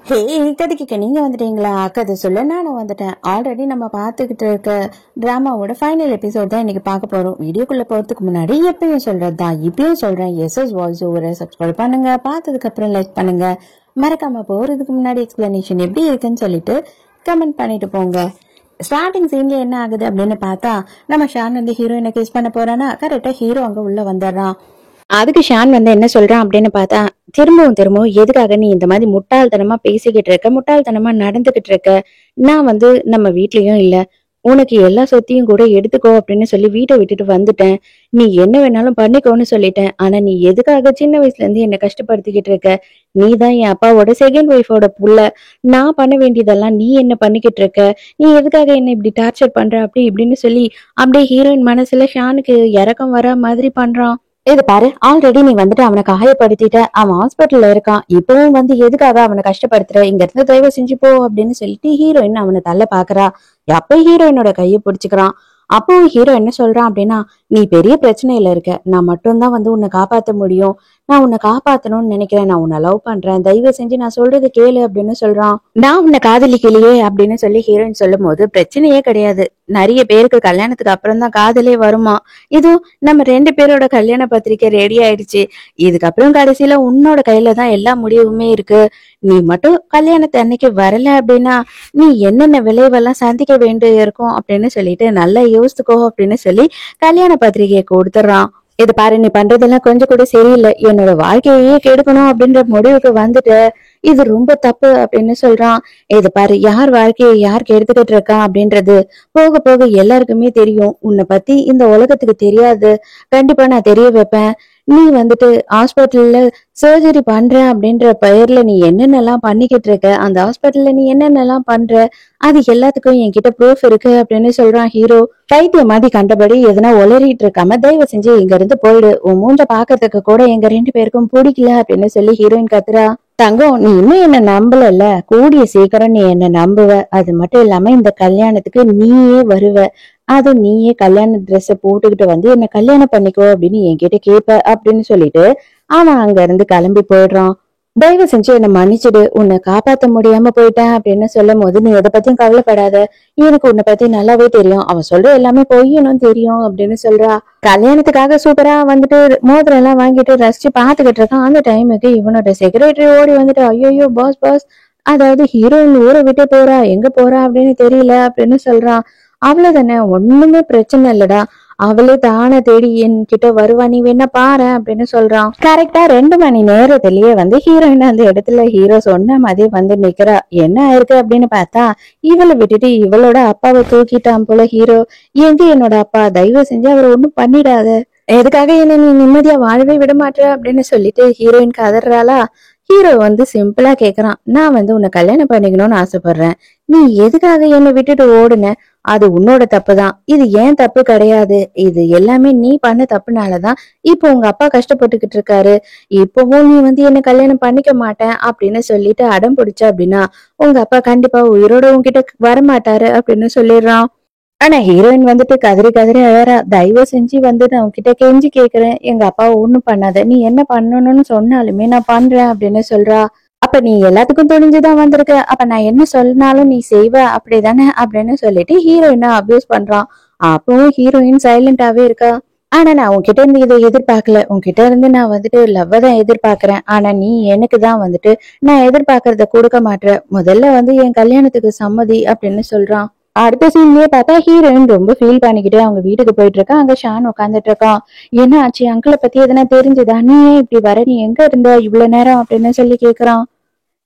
ஹே கதைக்கு நீங்க வந்துட்டீங்களா? கதை சொல்ல நானும் வந்துட்டேன். ஆல்ரெடி நம்ம பார்த்துக்கிட்டு இருக்க டிராமாவோட ஃபைனல் எபிசோட் தான் இன்னைக்கு பார்க்க போறோம். வீடியோக்குள்ள போறதுக்கு முன்னாடி எப்பயும் சொல்றது தான் இப்பயும் சொல்றேன், எஸ்எஸ் வாய்ஸ் ஓவரை சப்ஸ்கிரைப் பண்ணுங்க, பார்த்ததுக்கு அப்புறம் லைக் பண்ணுங்க, மறக்காம போறதுக்கு முன்னாடி எக்ஸ்பிளனேஷன் எப்படி இருக்குன்னு சொல்லிட்டு கமெண்ட் பண்ணிட்டு போங்க. ஸ்டார்டிங் சீன்ல என்ன ஆகுது அப்படின்னு பார்த்தா, நம்ம ஷான் வந்து ஹீரோயினை கிஸ் பண்ண போறானா, கரெக்டா ஹீரோ அங்க உள்ள வந்துடுறான். அதுக்கு ஷான் வந்து என்ன சொல்றான் அப்படின்னு பார்த்தா, திரும்பவும் எதுக்காக நீ இந்த மாதிரி முட்டாள்தனமா பேசிக்கிட்டு இருக்க, முட்டாள்தனமா நடந்துகிட்டு இருக்க? நான் வந்து நம்ம வீட்லயும் இல்ல, உனக்கு எல்லா சொத்தையும் கூட எடுத்துக்கோ அப்படின்னு சொல்லி வீட்டை விட்டுட்டு வந்துட்டேன். நீ என்ன வேணாலும் பண்ணிக்கோன்னு சொல்லிட்டேன். ஆனா நீ எதுக்காக சின்ன வயசுல இருந்து என்ன கஷ்டப்படுத்திக்கிட்டு இருக்க? நீ தான் என் அப்பாவோட செகண்ட் ஒய்ஃபோட புள்ள. நான் பண்ண வேண்டியதெல்லாம் நீ என்ன பண்ணிக்கிட்டு இருக்க? நீ எதுக்காக என்ன இப்படி டார்ச்சர் பண்ற? அப்படி இப்படின்னு சொல்லி அப்படியே ஹீரோயின் மனசுல ஷானுக்கு இறக்கம் வர மாதிரி பண்றான். இது பாரு, ஆல்ரெடி நீ வந்துட்டு அவனை காயப்படுத்திட்ட, அவன் ஹாஸ்பிட்டல்ல இருக்கான், இப்பவும் வந்து எதுக்காக அவனை கஷ்டப்படுத்துற? இங்க இருந்து தயவு செஞ்சு போ அப்படின்னு சொல்லிட்டு ஹீரோயின் அவனை தள்ள பாக்குறா. அப்ப ஹீரோயினோட கையை பிடிச்சுக்கிறான். அப்போ ஹீரோ என்ன சொல்றான் அப்படின்னா, நீ பெரிய பிரச்சனையில இருக்க, நான் மட்டும்தான் வந்து உன்னை காப்பாத்த முடியும், நான் உன்னை காப்பாத்தணும்னு நினைக்கிறேன், நான் உன்னை லவ் பண்றேன், தயவு செஞ்சு நான் சொல்றது கேளு அப்படின்னு சொல்றான். நான் உன்னை காதலிக்கலையே அப்படின்னு சொல்லி ஹீரோயின் சொல்லும் போது, பிரச்சனையே கிடையாது, நிறைய பேருக்கு கல்யாணத்துக்கு அப்புறம் தான் காதலே வருமா, இது நம்ம 2 பேரோட கல்யாண பத்திரிக்கை ரெடி ஆயிடுச்சு, இதுக்கப்புறம் கடைசியில உன்னோட கையில தான் எல்லா முடிவுமே இருக்கு, நீ மட்டும் கல்யாணத்தை அன்னைக்கு வரல அப்படின்னா நீ என்னென்ன விளைவெல்லாம் சந்திக்க வேண்டி இருக்கும் அப்படின்னு சொல்லிட்டு நல்லா யோசித்துக்கோ அப்படின்னு சொல்லி கல்யாண பத்திரிகையை கொடுத்துட்றான். இது பாரு, நீ பண்றதெல்லாம் கொஞ்சம் கூட சரியில்லை, என்னோட வாழ்க்கையே கெடுக்கணும் அப்படின்ற முடிவுக்கு வந்துட்டு, இது ரொம்ப தப்பு அப்படின்னு சொல்றான். இது பாரு, யார் வாழ்க்கையை யார் கெடுத்துக்கிட்டு இருக்கா அப்படின்றது போக போக எல்லாருக்குமே தெரியும், உன்னை பத்தி இந்த உலகத்துக்கு தெரியாது, கண்டிப்பா நான் தெரிய வைப்பேன். நீ வந்துட்டு ஹாஸ்பிட்டல்ல சர்ஜரி பண்றேன் அப்படின்ற பெயர்ல நீ என்னென்னலாம் பண்ணிக்கிட்டு இருக்க, அந்த ஹாஸ்பிட்டல்ல நீ என்னென்னலாம் பண்ற, அது எல்லாத்துக்கும் என்கிட்ட ப்ரூஃப் இருக்கு அப்படின்னு சொல்றான் ஹீரோ. பைத்தியம் மாதிரி கண்டபடி எதனா உளறிட்டு இருக்காம தயவு செஞ்சு இங்க இருந்து போயிடு, உன் மூஞ்ச பாக்குறதுக்கு கூட எங்க 2 பேருக்கும் பிடிக்கல அப்படின்னு சொல்லி ஹீரோயின் கத்துறா. தங்கம், நீ இன்னும் என்ன நம்பலல்ல, கூடிய சீக்கிரம் நீ என்ன நம்புவ, அது மட்டும் இல்லாம இந்த கல்யாணத்துக்கு நீயே வருவ, அதுவும் நீயே கல்யாண ட்ரெஸ் போட்டுக்கிட்டு வந்து என்ன கல்யாணம் பண்ணிக்கோ அப்படின்னு என்கிட்ட கேப்ப அப்படின்னு சொல்லிட்டு அவன் அங்க இருந்து கிளம்பி போயிடுறான். தயவு செஞ்சு என்னை மன்னிச்சுடு, உன்னை காப்பாத்த முடியாம போயிட்டேன் அப்படின்னு சொல்லும் போது, நீ எதை பத்தியும் கவலைப்படாத, எனக்கு உன்னை பத்தி நல்லாவே தெரியும், அவன் சொல்ற எல்லாமே பொய்யணும் தெரியும் அப்படின்னு சொல்றா. கல்யாணத்துக்காக சூப்பரா வந்துட்டு மோதிரம் எல்லாம் வாங்கிட்டு ரசிச்சு பாத்துக்கிட்டு இருக்கான். அந்த டைமுக்கு இவனோட செக்ரட்டரி ஓடி வந்துட்டு, ஐயோ பாஸ் பாஸ், அதாவது ஹீரோயின் ஊரை விட்டு போறா, எங்க போறா அப்படின்னு தெரியல அப்படின்னு சொல்றான். அவ்வளவுதானே, ஒண்ணுமே பிரச்சனை இல்லடா, அவளே தானே தேடி என்கிட்ட வருவா, நீ வேணா பாரு அப்படின்னு சொல்றான். கரெக்டா 2 மணி நேரத்திலேயே வந்து ஹீரோயின் அந்த இடத்துல ஹீரோ சொன்ன மாதிரி வந்து நிக்கிறா. என்ன ஆயிருக்கு அப்படின்னு பார்த்தா, இவளை விட்டுட்டு இவளோட அப்பாவை தூக்கிட்டான் போல ஹீரோ. எங்க என்னோட அப்பா, தயவு செஞ்சு அவர் ஒண்ணும் பண்ணிடாத, எதுக்காக என்ன நீ நிம்மதியா வாழவே விட மாட்ட அப்படின்னு சொல்லிட்டு ஹீரோயின் கதறாளா. ஹீரோ வந்து சிம்பிளா கேக்குறான், நான் வந்து உன்னை கல்யாணம் பண்ணிக்கணும்னு ஆசைப்படுறேன், நீ எதுக்காக என்னை விட்டுட்டு ஓடுன? அது உன்னோட தப்பு தான், இது ஏன் தப்பு கிடையாது, இது எல்லாமே நீ பண்ண தப்புனாலதான் இப்போ உங்க அப்பா கஷ்டப்பட்டுக்கிட்டு இருக்காரு, இப்பவும் நீ வந்து என்ன கல்யாணம் பண்ணிக்க மாட்டேன் அப்படின்னு சொல்லிட்டு அடம் பிடிச்ச அப்படின்னா உங்க அப்பா கண்டிப்பா உயிரோட உன்கிட்ட வரமாட்டாரு அப்படின்னு சொல்லிடுறான். ஆனா ஹீரோயின் வந்துட்டு கதறி கதறி அழறா, தயவு செஞ்சு வந்து நான் உன்கிட்ட கெஞ்சி கேக்குறேன், எங்க அப்பாவை ஒண்ணும் பண்ணாத, நீ என்ன பண்ணணும்னு சொன்னாலுமே நான் பண்றேன் அப்படின்னு சொல்றா. அப்ப நீ எல்லாத்துக்கும் துணிஞ்சுதான் வந்திருக்க, அப்ப நான் என்ன சொன்னாலும் நீ செய்வ அப்படிதானே அப்படின்னு சொல்லிட்டு ஹீரோயினை அபியூஸ் பண்றான். அப்பவும் ஹீரோயின் சைலண்டாவே இருக்கா. ஆனா நான் உன்கிட்ட இருந்து இதை எதிர்பார்க்கல, உன்கிட்ட இருந்து நான் வந்துட்டு லவ் தான் எதிர்பார்க்கிறேன், ஆனா நீ எனக்கு தான் வந்துட்டு நான் எதிர்பார்க்கறத கொடுக்க மாட்டேற, முதல்ல வந்து என் கல்யாணத்துக்கு சம்மதி அப்படின்னு சொல்றான். அடுத்த சீன்லயே பார்த்தா ஹீரோயின் ரொம்ப ஃபீல் பண்ணிக்கிட்டே அவங்க வீட்டுக்கு போயிட்டு இருக்கா. அங்க ஷான் உட்காந்துட்டு இருக்கான். என்ன ஆச்சு, அங்கிளை பத்தி எதனா தெரிஞ்சுதா, நீ ஏன் இப்படி வர, நீ எங்க இருந்த இவ்வளவு நேரம் அப்படின்னு சொல்லி கேக்குறான்.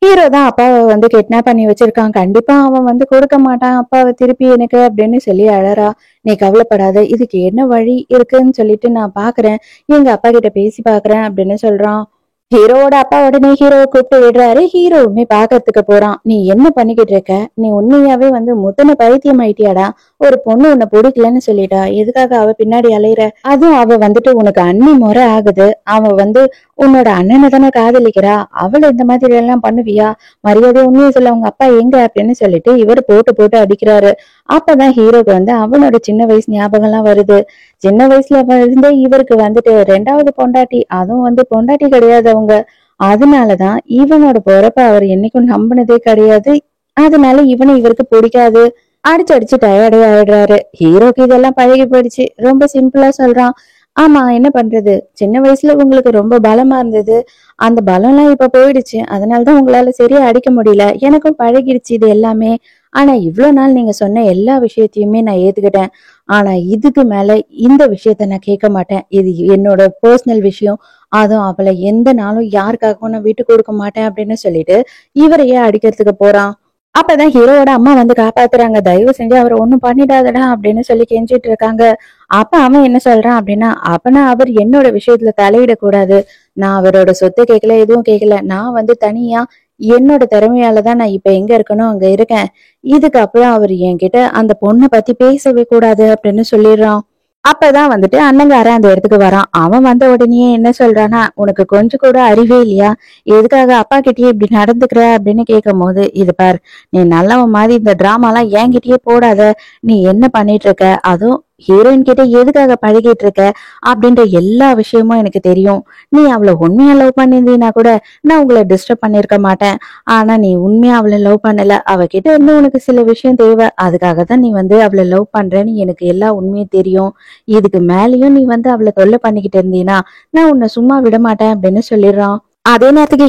ஹீரோ தான் அப்பாவை வந்து கிட்னாப் பண்ணி வச்சிருக்கான், கண்டிப்பா அவன் வந்து கொடுக்க மாட்டான் அப்பாவை திருப்பி எனக்கு அப்படின்னு சொல்லி அழறா. நீ கவலைப்படாத, இதுக்கு என்ன வழி இருக்குன்னு சொல்லிட்டு நான் பாக்குறேன், எங்க அப்பா கிட்ட பேசி பாக்குறேன் அப்படின்னு சொல்றான். ஹீரோவோட அப்பா உடனே ஹீரோவை கூப்பிட்டு விடுறாரு. ஹீரோவுமே பாக்கிறதுக்கு போறான். நீ என்ன பண்ணிக்கிட்டு இருக்க, நீ உண்மையாவே வந்து முத்தன பைத்தியம் ஆயிட்டியாடா, ஒரு பொண்ணு உன்னை பிடிக்கலன்னு சொல்லிட்டா, எதுக்காக அவ பின்னாடி அலையிற, அதுவும் அவ வந்துட்டு உனக்கு அண்ணி முறை ஆகுது, அவ வந்து உன்னோட அண்ணனை தானே காதலிக்கிறா, அவளை இந்த மாதிரி எல்லாம் பண்ணுவியா, மரியாதை உண்மையை சொல்ல, உங்க அப்பா எங்க அப்படின்னு சொல்லிட்டு இவர் போட்டு போட்டு அடிக்கிறாரு. அப்பதான் ஹீரோக்கு வந்து அவனோட சின்ன வயசு ஞாபகம் எல்லாம் வருது. சின்ன வயசுல இருந்தே இவருக்கு வந்துட்டு 2வது பொண்டாட்டி, அதுவும் வந்து பொண்டாட்டி கிடையாது அவங்க, அதனாலதான் இவனோட பொறப்ப அவர் என்னைக்கும் நம்பினதே கிடையாது. அதனால இவனை இவருக்கு பிடிக்காது. அடிச்சு அடிச்சு டயர்டே ஆயிடுறாரு. ஹீரோக்கு இதெல்லாம் பழகி போயிடுச்சு. ரொம்ப சிம்பிளா சொல்றான். ஆமா, என்ன பண்றது, சின்ன வயசுல உங்களுக்கு ரொம்ப பலமா இருந்தது, அந்த பலம் எல்லாம் இப்ப போயிடுச்சு. அதனாலதான் உங்களால சரியா அடிக்க முடியல. எனக்கும் பழகிடுச்சு இது எல்லாமே. ஆனா இவ்வளவு நாள் நீங்க சொன்ன எல்லா விஷயத்தையுமே நான் ஏத்துக்கிட்டேன். ஆனா இதுக்கு மேல இந்த விஷயத்த நான் கேட்க மாட்டேன். இது என்னோட பர்சனல் விஷயம். அதுவும் அவளை எந்த நாளும் யாருக்காகவும் நான் விட்டு கொடுக்க மாட்டேன் அப்படின்னு சொல்லிட்டு இவரையே அடிக்கிறதுக்கு போறான். அப்பதான் ஹீரோவோட அம்மா வந்து காப்பாத்துறாங்க. தயவு செஞ்சு அவர் ஒண்ணும் பண்ணிடாதடா அப்படின்னு சொல்லி கெஞ்சிட்டு இருக்காங்க. அப்ப அவன் என்ன சொல்றான் அப்படின்னா, அப்பனா அவர் என்னோட விஷயத்துல தலையிடக்கூடாது. நான் அவரோட சொத்து கேட்கல, எதுவும் கேட்கல. நான் வந்து தனியா என்னோட திறமையாலதான் நான் இப்ப எங்க இருக்கணும் அங்க இருக்கேன். இதுக்கப்புறம் அவர் என்கிட்ட அந்த பொண்ணை பத்தி பேசவே கூடாது அப்படின்னு சொல்லிடுறான். அப்பதான் வந்துட்டு அண்ணங்காரன் அந்த இடத்துக்கு வரான். அவன் வந்த உடனே என்ன சொல்றானா, உனக்கு கொஞ்சம் கூட அறிவே இல்லையா, எதுக்காக அப்பா கிட்டயே இப்படி நடந்துக்கிற அப்படின்னு கேட்கும் போது, இது பார், நீ நல்லவன் மாதிரி இந்த டிராமாலாம் என்கிட்டயே போடாத. நீ என்ன பண்ணிட்டு இருக்க, அதுவும் ஹீரோயின் கிட்ட எதுக்காக பழகிட்டு இருக்க அப்படின்ற எல்லா விஷயமும் எனக்கு தெரியும். நீ அவளை உண்மையா லவ் பண்ணியிருந்தீனா கூட நான் உங்களை டிஸ்டர்ப் பண்ணிருக்க மாட்டேன். ஆனா நீ உண்மையா அவளை லவ் பண்ணல. அவகிட்ட இருந்து உனக்கு சில விஷயம் தேவை, அதுக்காக தான் நீ வந்து அவளை லவ் பண்றேன்னு எனக்கு எல்லா உண்மையும் தெரியும். இதுக்கு மேலயும் நீ வந்து அவளை தொல்லை பண்ணிக்கிட்டு இருந்தீனா நான் உன்னை சும்மா விட மாட்டேன் அப்படின்னு சொல்லிடுறான். அதே நேரத்துக்கு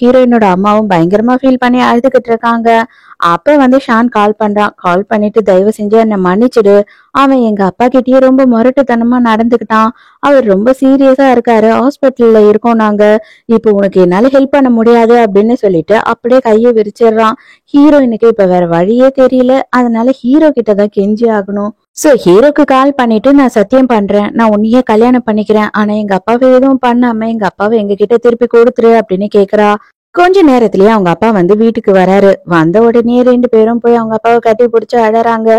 ஹீரோயினோட அம்மாவும் பயங்கரமா ஃபீல் பண்ணி அழுதுகிட்டு இருக்காங்க. அப்ப வந்து ஷான் கால் பண்றான். கால் பண்ணிட்டு, தயவு செஞ்சு என்னை மன்னிச்சிடு. அவன் எங்க அப்பா கிட்டயே ரொம்ப முரட்டுத்தனமா நடந்துக்கிட்டான். அவர் ரொம்ப சீரியஸா இருக்காரு. ஹாஸ்பிட்டல்ல இருக்கோம் நாங்க. இப்போ உனக்கு என்னால ஹெல்ப் பண்ண முடியாது அப்படின்னு சொல்லிட்டு அப்படியே கையை விரிச்சிடுறான். ஹீரோயினுக்கு இப்ப வேற வழியே தெரியல. அதனால ஹீரோ கிட்டதான் கெஞ்சி ஆகணும். சோ ஹீரோக்கு கால் பண்ணிட்டு, நான் சத்தியம் பண்றேன், நான் உன்னையே கல்யாணம் பண்ணிக்கிறேன். ஆனா எங்க அப்பாவை எதுவும் பண்ணாம எங்க அப்பாவை எங்க கிட்ட திருப்பி கொடுத்துரு அப்படின்னு கேக்குறா. கொஞ்ச நேரத்திலேயே அவங்க அப்பா வந்து வீட்டுக்கு வராரு. வந்த உடனே ரெண்டு பேரும் போய் அவங்க அப்பாவை கட்டி பிடிச்சு அழறாங்க.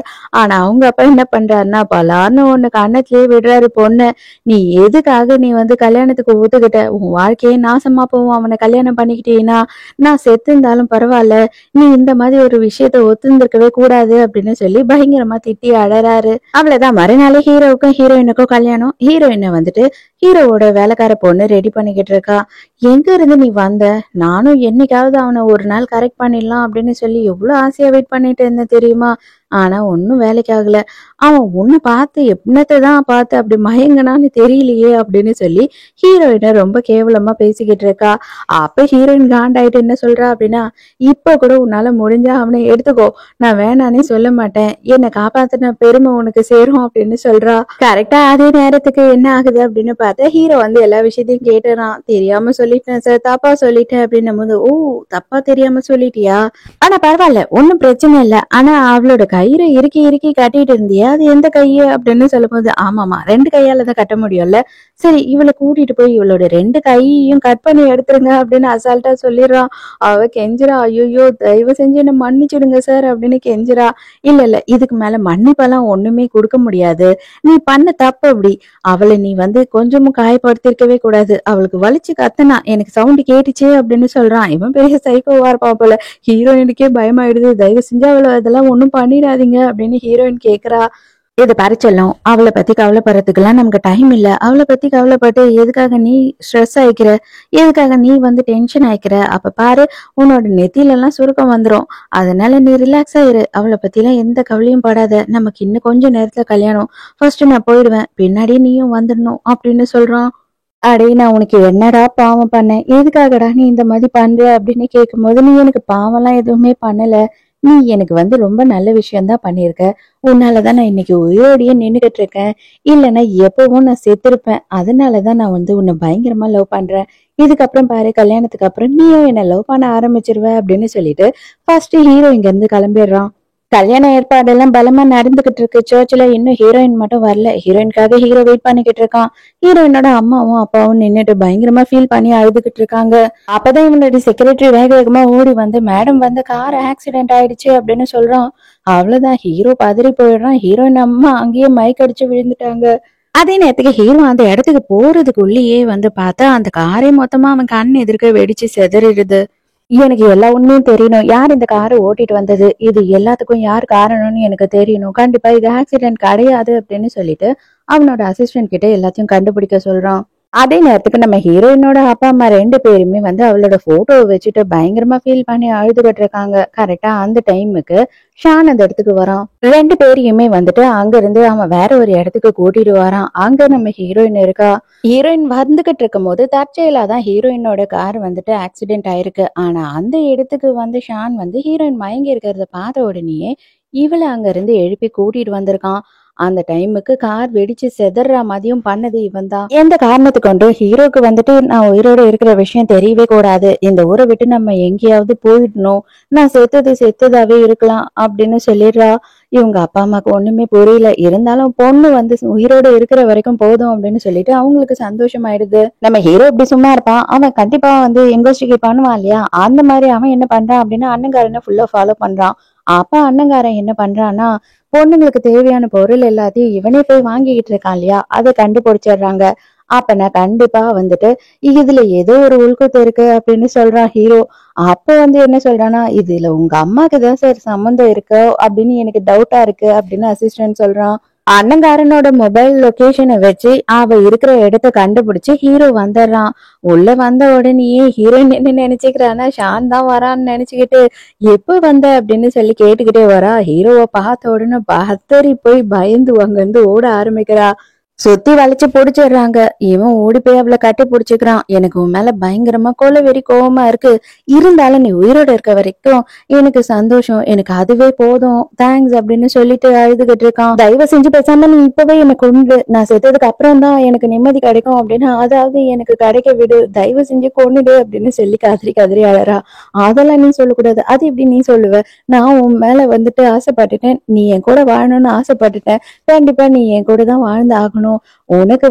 ஆனா அவங்க அப்பா என்ன பண்றாருன்னா, பலார்னு ஒண்ணு கண்ணத்திலேயே விடுறாரு பொண்ணு. நீ எதுக்காக நீ வந்து கல்யாணத்துக்கு ஒத்துக்கிட்ட, உன் வாழ்க்கையே நாசமா போவும் அவனை கல்யாணம் பண்ணிக்கிட்டீன்னா, நான் செத்து இருந்தாலும் பரவாயில்ல, நீ இந்த மாதிரி ஒரு விஷயத்த ஒத்துந்திருக்கவே கூடாது அப்படின்னு சொல்லி பயங்கரமா திட்டி அழறாரு. அவ்வளவுதான், மறுநாளே ஹீரோவுக்கும் ஹீரோயினுக்கும் கல்யாணம். ஹீரோயினை வந்துட்டு ஹீரோவோட வேலைக்கார பொண்ணு ரெடி பண்ணிக்கிட்டு இருக்கா. எங்க இருந்து நீ வந்த, நானும் என்னைக்காவது அவனை ஒரு நாள் கரெக்ட் பண்ணிடலாம் அப்படின்னு சொல்லி எவ்வளவு ஆசையா வெயிட் பண்ணிட்டு இருந்தேன் தெரியுமா, ஆனா ஒன்னும் வேலைக்கு ஆகல. அவன் உன்னை பார்த்து எப்பனத்தை தான் பார்த்து அப்படி மயங்கனான்னு தெரியலையே அப்படின்னு சொல்லி ஹீரோயினை ரொம்ப கேவலமா பேசிக்கிட்டு இருக்கா. அப்ப ஹீரோயின் காண்டாயிட்டு என்ன சொல்றா அப்படின்னா, இப்ப கூட உன்னால முடிஞ்சா அவனை எடுத்துக்கோ, நான் வேணானே சொல்ல மாட்டேன், என்னை காப்பாத்தின பெருமை உனக்கு சேரும் அப்படின்னு சொல்றா. கரெக்டா அதே நேரத்துக்கு என்ன ஆகுது அப்படின்னு பார்த்தா, ஹீரோ வந்து எல்லா விஷயத்தையும் கேட்டுறான். தெரியாம சொல்லிட்டேன் சார், தப்பா சொல்லிட்டேன் அப்படின்னும் போது, ஓ தப்பா தெரியாம சொல்லிட்டியா, ஆனா பரவாயில்ல, ஒன்னும் பிரச்சனை இல்லை. ஆனா அவளோட கயிறை இறுக்கி இறுக்கி கட்டிட்டு இருந்தியா, அது எந்த கையு அப்படின்னு சொல்லும் போது, ஆமாமா ரெண்டு கையால தான் கட்ட முடியும்ல, சரி இவளை கூட்டிட்டு போய் இவளோட ரெண்டு கையையும் கட் பண்ணி எடுத்துருங்க அப்படின்னு அசால்ட்டா சொல்லிடுறான். அவ கெஞ்சிரா, ஐயோ தயவு செஞ்சு என்ன மன்னிச்சிடுங்க சார் அப்படின்னு கெஞ்சிரா. இல்ல இல்ல, இதுக்கு மேல மன்னிப்பெல்லாம் ஒண்ணுமே கொடுக்க முடியாது, நீ பண்ண தப்பு அப்படி, அவளை நீ வந்து கொஞ்சமும் காயப்படுத்திருக்கவே கூடாது, அவளுக்கு வலிச்சு கத்துனா எனக்கு சவுண்ட் கேட்டுச்சே அப்படின்னு சொல்றான். இவன் பெரிய சைக்கோவா இருப்பான் போல. ஹீரோயினுக்கே பயமாயிடுது. தயவு செஞ்சு அவளை அதெல்லாம் ஒண்ணும் பண்ணிடாதீங்க அப்படின்னு ஹீரோயின் கேக்குறா. இது பறிச்செல்லாம் அவளை பத்தி கவலைப்படுறதுக்கெல்லாம் நமக்கு டைம் இல்ல. அவளை பத்தி கவலைப்பட்டு எதுக்காக நீ ஸ்ட்ரெஸ் ஆயிக்கிற, எதுக்காக நீ வந்து டென்ஷன் ஆயிக்கிற, அப்ப பாரு உன்னோட நெத்தியில எல்லாம் சுருக்கம் வந்துரும். அதனால நீ ரிலாக்ஸ் ஆயிரு, அவளை பத்தி எல்லாம் எந்த கவலையும் படாத, நமக்கு இன்னும் கொஞ்ச நேரத்துல கல்யாணம், ஃபர்ஸ்ட் நான் போயிடுவேன், பின்னாடி நீயும் வந்துடணும் அப்படின்னு சொல்றான். அடே நான் உனக்கு என்னடா பாவம் பண்ணேன், எதுக்காகடா நீ இந்த மாதிரி பண்ற அப்படின்னு கேட்கும் போது, நீ எனக்கு பாவம்லாம் எதுவுமே பண்ணல, நீ எனக்கு வந்து ரொம்ப நல்ல விஷயம்தான் பண்ணிருக்க, உன்னாலதான் நான் இன்னைக்கு உயிரோடையே நின்னுகிட்டு இருக்கேன், இல்லைன்னா எப்பவும் நான் செத்துருப்பேன், அதனாலதான் நான் வந்து உன்னை பயங்கரமா லவ் பண்றேன், இதுக்கப்புறம் பாரு கல்யாணத்துக்கு அப்புறம் நீயும் என்ன லவ் பண்ண ஆரம்பிச்சிருவ அப்படின்னு சொல்லிட்டு ஃபர்ஸ்ட் ஹீரோ இங்க இருந்து கிளம்பிடுறான். கல்யாண ஏற்பாடெல்லாம் பலமா நடந்துகிட்டு இருக்கு சர்ச்ல. இன்னும் ஹீரோயின் மட்டும் வரல. ஹீரோயின்காக ஹீரோ வெயிட் பண்ணிக்கிட்டு இருக்கான். ஹீரோயினோட அம்மாவும் அப்பாவும் நின்னுட்டு பயங்கரமா ஃபீல் பண்ணி அழுதுகிட்டு இருக்காங்க. அப்பதான் இவனோட செக்ரட்டரி வேக வேகமா ஓடி வந்து, மேடம் வந்து கார் ஆக்சிடென்ட் ஆயிடுச்சு அப்படின்னு சொல்றான். அவ்வளவுதான், ஹீரோ பதறி போயிடுறான். ஹீரோயின் அம்மா அங்கேயே மயக்க அடிச்சு விழுந்துட்டாங்க. அதே நேரத்துக்கு ஹீரோ அந்த இடத்துக்கு போறதுக்குள்ளேயே வந்து பார்த்தா அந்த காரே மொத்தமா அவன் கண் எதிர்க்க வெடிச்சு செதறிடுது. எனக்கு எல்லா உண்மையும் தெரியணும், யார் இந்த காரை ஓட்டிட்டு வந்தது, இது எல்லாத்துக்கும் யார் காரணம்னு எனக்கு தெரியணும், கண்டிப்பா இது ஆக்சிடென்ட் கிடையாது அப்படின்னு சொல்லிட்டு அவனோட அசிஸ்டன்ட் கிட்ட எல்லாத்தையும் கண்டுபிடிக்க சொல்றான். அதே நேரத்துக்கு நம்ம ஹீரோயினோட அப்பா அம்மா 2 பேருமே அவளோட போட்டோவை வச்சுட்டு பயங்கரமா ஃபீல் பண்ணி அழுதுகிட்டு இருக்காங்க. கரெக்டா அந்த டைமுக்கு ஷான் அந்த இடத்துக்கு வரான். 2 பேரையுமே அங்க இருந்து அவன் வேற ஒரு இடத்துக்கு கூட்டிட்டு வரான். அங்க நம்ம ஹீரோயின் இருக்கா. ஹீரோயின் வந்துகிட்டு இருக்கும் போது தற்செயலா தான் ஹீரோயினோட கார் ஆக்சிடென்ட் ஆயிருக்கு. ஆனா அந்த இடத்துக்கு ஷான் ஹீரோயின் மயங்கி இருக்கிறத பார்த்த உடனேயே இவளை அங்க இருந்து எழுப்பி கூட்டிட்டு வந்திருக்கான். அந்த டைமுக்கு கார் வெடிச்சு செதற மாதிரியும் பண்ணது இவன் தான். எந்த காரணத்தை கொண்டு ஹீரோக்கு நான் உயிரோட இருக்கிற விஷயம் தெரியவே கூடாது, இந்த ஊரை விட்டு நம்ம எங்கேயாவது போயிடணும், நான் செத்ததாவே இருக்கலாம் அப்படின்னு சொல்லிடுறா. இவங்க அப்பா அம்மாக்கு ஒண்ணுமே புரியல. இருந்தாலும் பொண்ணு உயிரோட இருக்கிற வரைக்கும் போதும் அப்படின்னு சொல்லிட்டு அவங்களுக்கு சந்தோஷமாயிடுது. நம்ம ஹீரோ இப்படி சும்மா இருப்பான்? அவன் கண்டிப்பா இன்வெஸ்டிகேட் பண்ணுவான் இல்லையா? அந்த மாதிரி அவன் என்ன பண்றான் அப்படின்னா அண்ணங்காரனை ஃபுல்லா ஃபாலோ பண்றான். அப்ப அண்ணங்காரன் என்ன பண்றான்னா பொண்ணுங்களுக்கு தேவையான பொருள் எல்லாத்தையும் இவனே போய் வாங்கிக்கிட்டு இருக்கான் இல்லையா, அதை கண்டுபிடிச்சிடுறாங்க. அப்ப நான் கண்டிப்பா இதுல ஏதோ ஒரு உள்குத்து இருக்கு அப்படின்னு சொல்றான் ஹீரோ. அப்ப என்ன சொல்றான்னா, இதுல உங்க அம்மாக்கு தான் சார் சம்மந்தம் இருக்கு அப்படின்னு எனக்கு டவுட்டா இருக்கு அப்படின்னு அசிஸ்டன்ட் சொல்றான். அண்ணங்காரனோட மொபைல் லொகேஷனை வச்சு அவ இருக்கிற இடத்த கண்டுபிடிச்சு ஹீரோ வந்துடுறான். உள்ள வந்த உடனேயே ஹீரோயின் என்ன நினைச்சுக்கிறான்னா ஷான் தான் வரான்னு நினைச்சுக்கிட்டு எப்ப வந்த அப்படின்னு சொல்லி கேட்டுக்கிட்டே வரா. ஹீரோவை பார்த்த உடனே பத்தரி போய் பயந்து அங்கிருந்து ஓட ஆரம்பிக்கிறா. சுத்தி வளைச்சு புடிச்சிடுறாங்க. இவன் ஓடி போய் அவளை கட்டி புடிச்சுக்கிறான். எனக்கு உன் மேல பயங்கரமா கொலவெறி கோவமா இருக்கு, இருந்தாலும் நீ உயிரோட இருக்க வரைக்கும் எனக்கு சந்தோஷம், எனக்கு அதுவே போதும், தேங்க்ஸ் அப்படின்னு சொல்லிட்டு அழுதுகிட்டு இருக்கான். தயவு செஞ்சு பேசாம நீ இப்பவே எனக்கு கொண்டு, நான் செத்ததுக்கு அப்புறம் தான் எனக்கு நிம்மதி கிடைக்கும் அப்படின்னு, அதாவது எனக்கு கிடைக்க விடு, தயவு செஞ்சு கொன்னுடு அப்படின்னு சொல்லி கதறி கதறி அழறா. அதெல்லாம் நீ சொல்லக்கூடாது, அது எப்படி நீ சொல்லுவ, நான் உன் மேல ஆசைப்பட்டுட்டேன், நீ என் கூட வாழணும்னு ஆசைப்பட்டுட்டேன், கண்டிப்பா நீ என் கூட தான் வாழ்ந்து ஆகணும், உனக்கு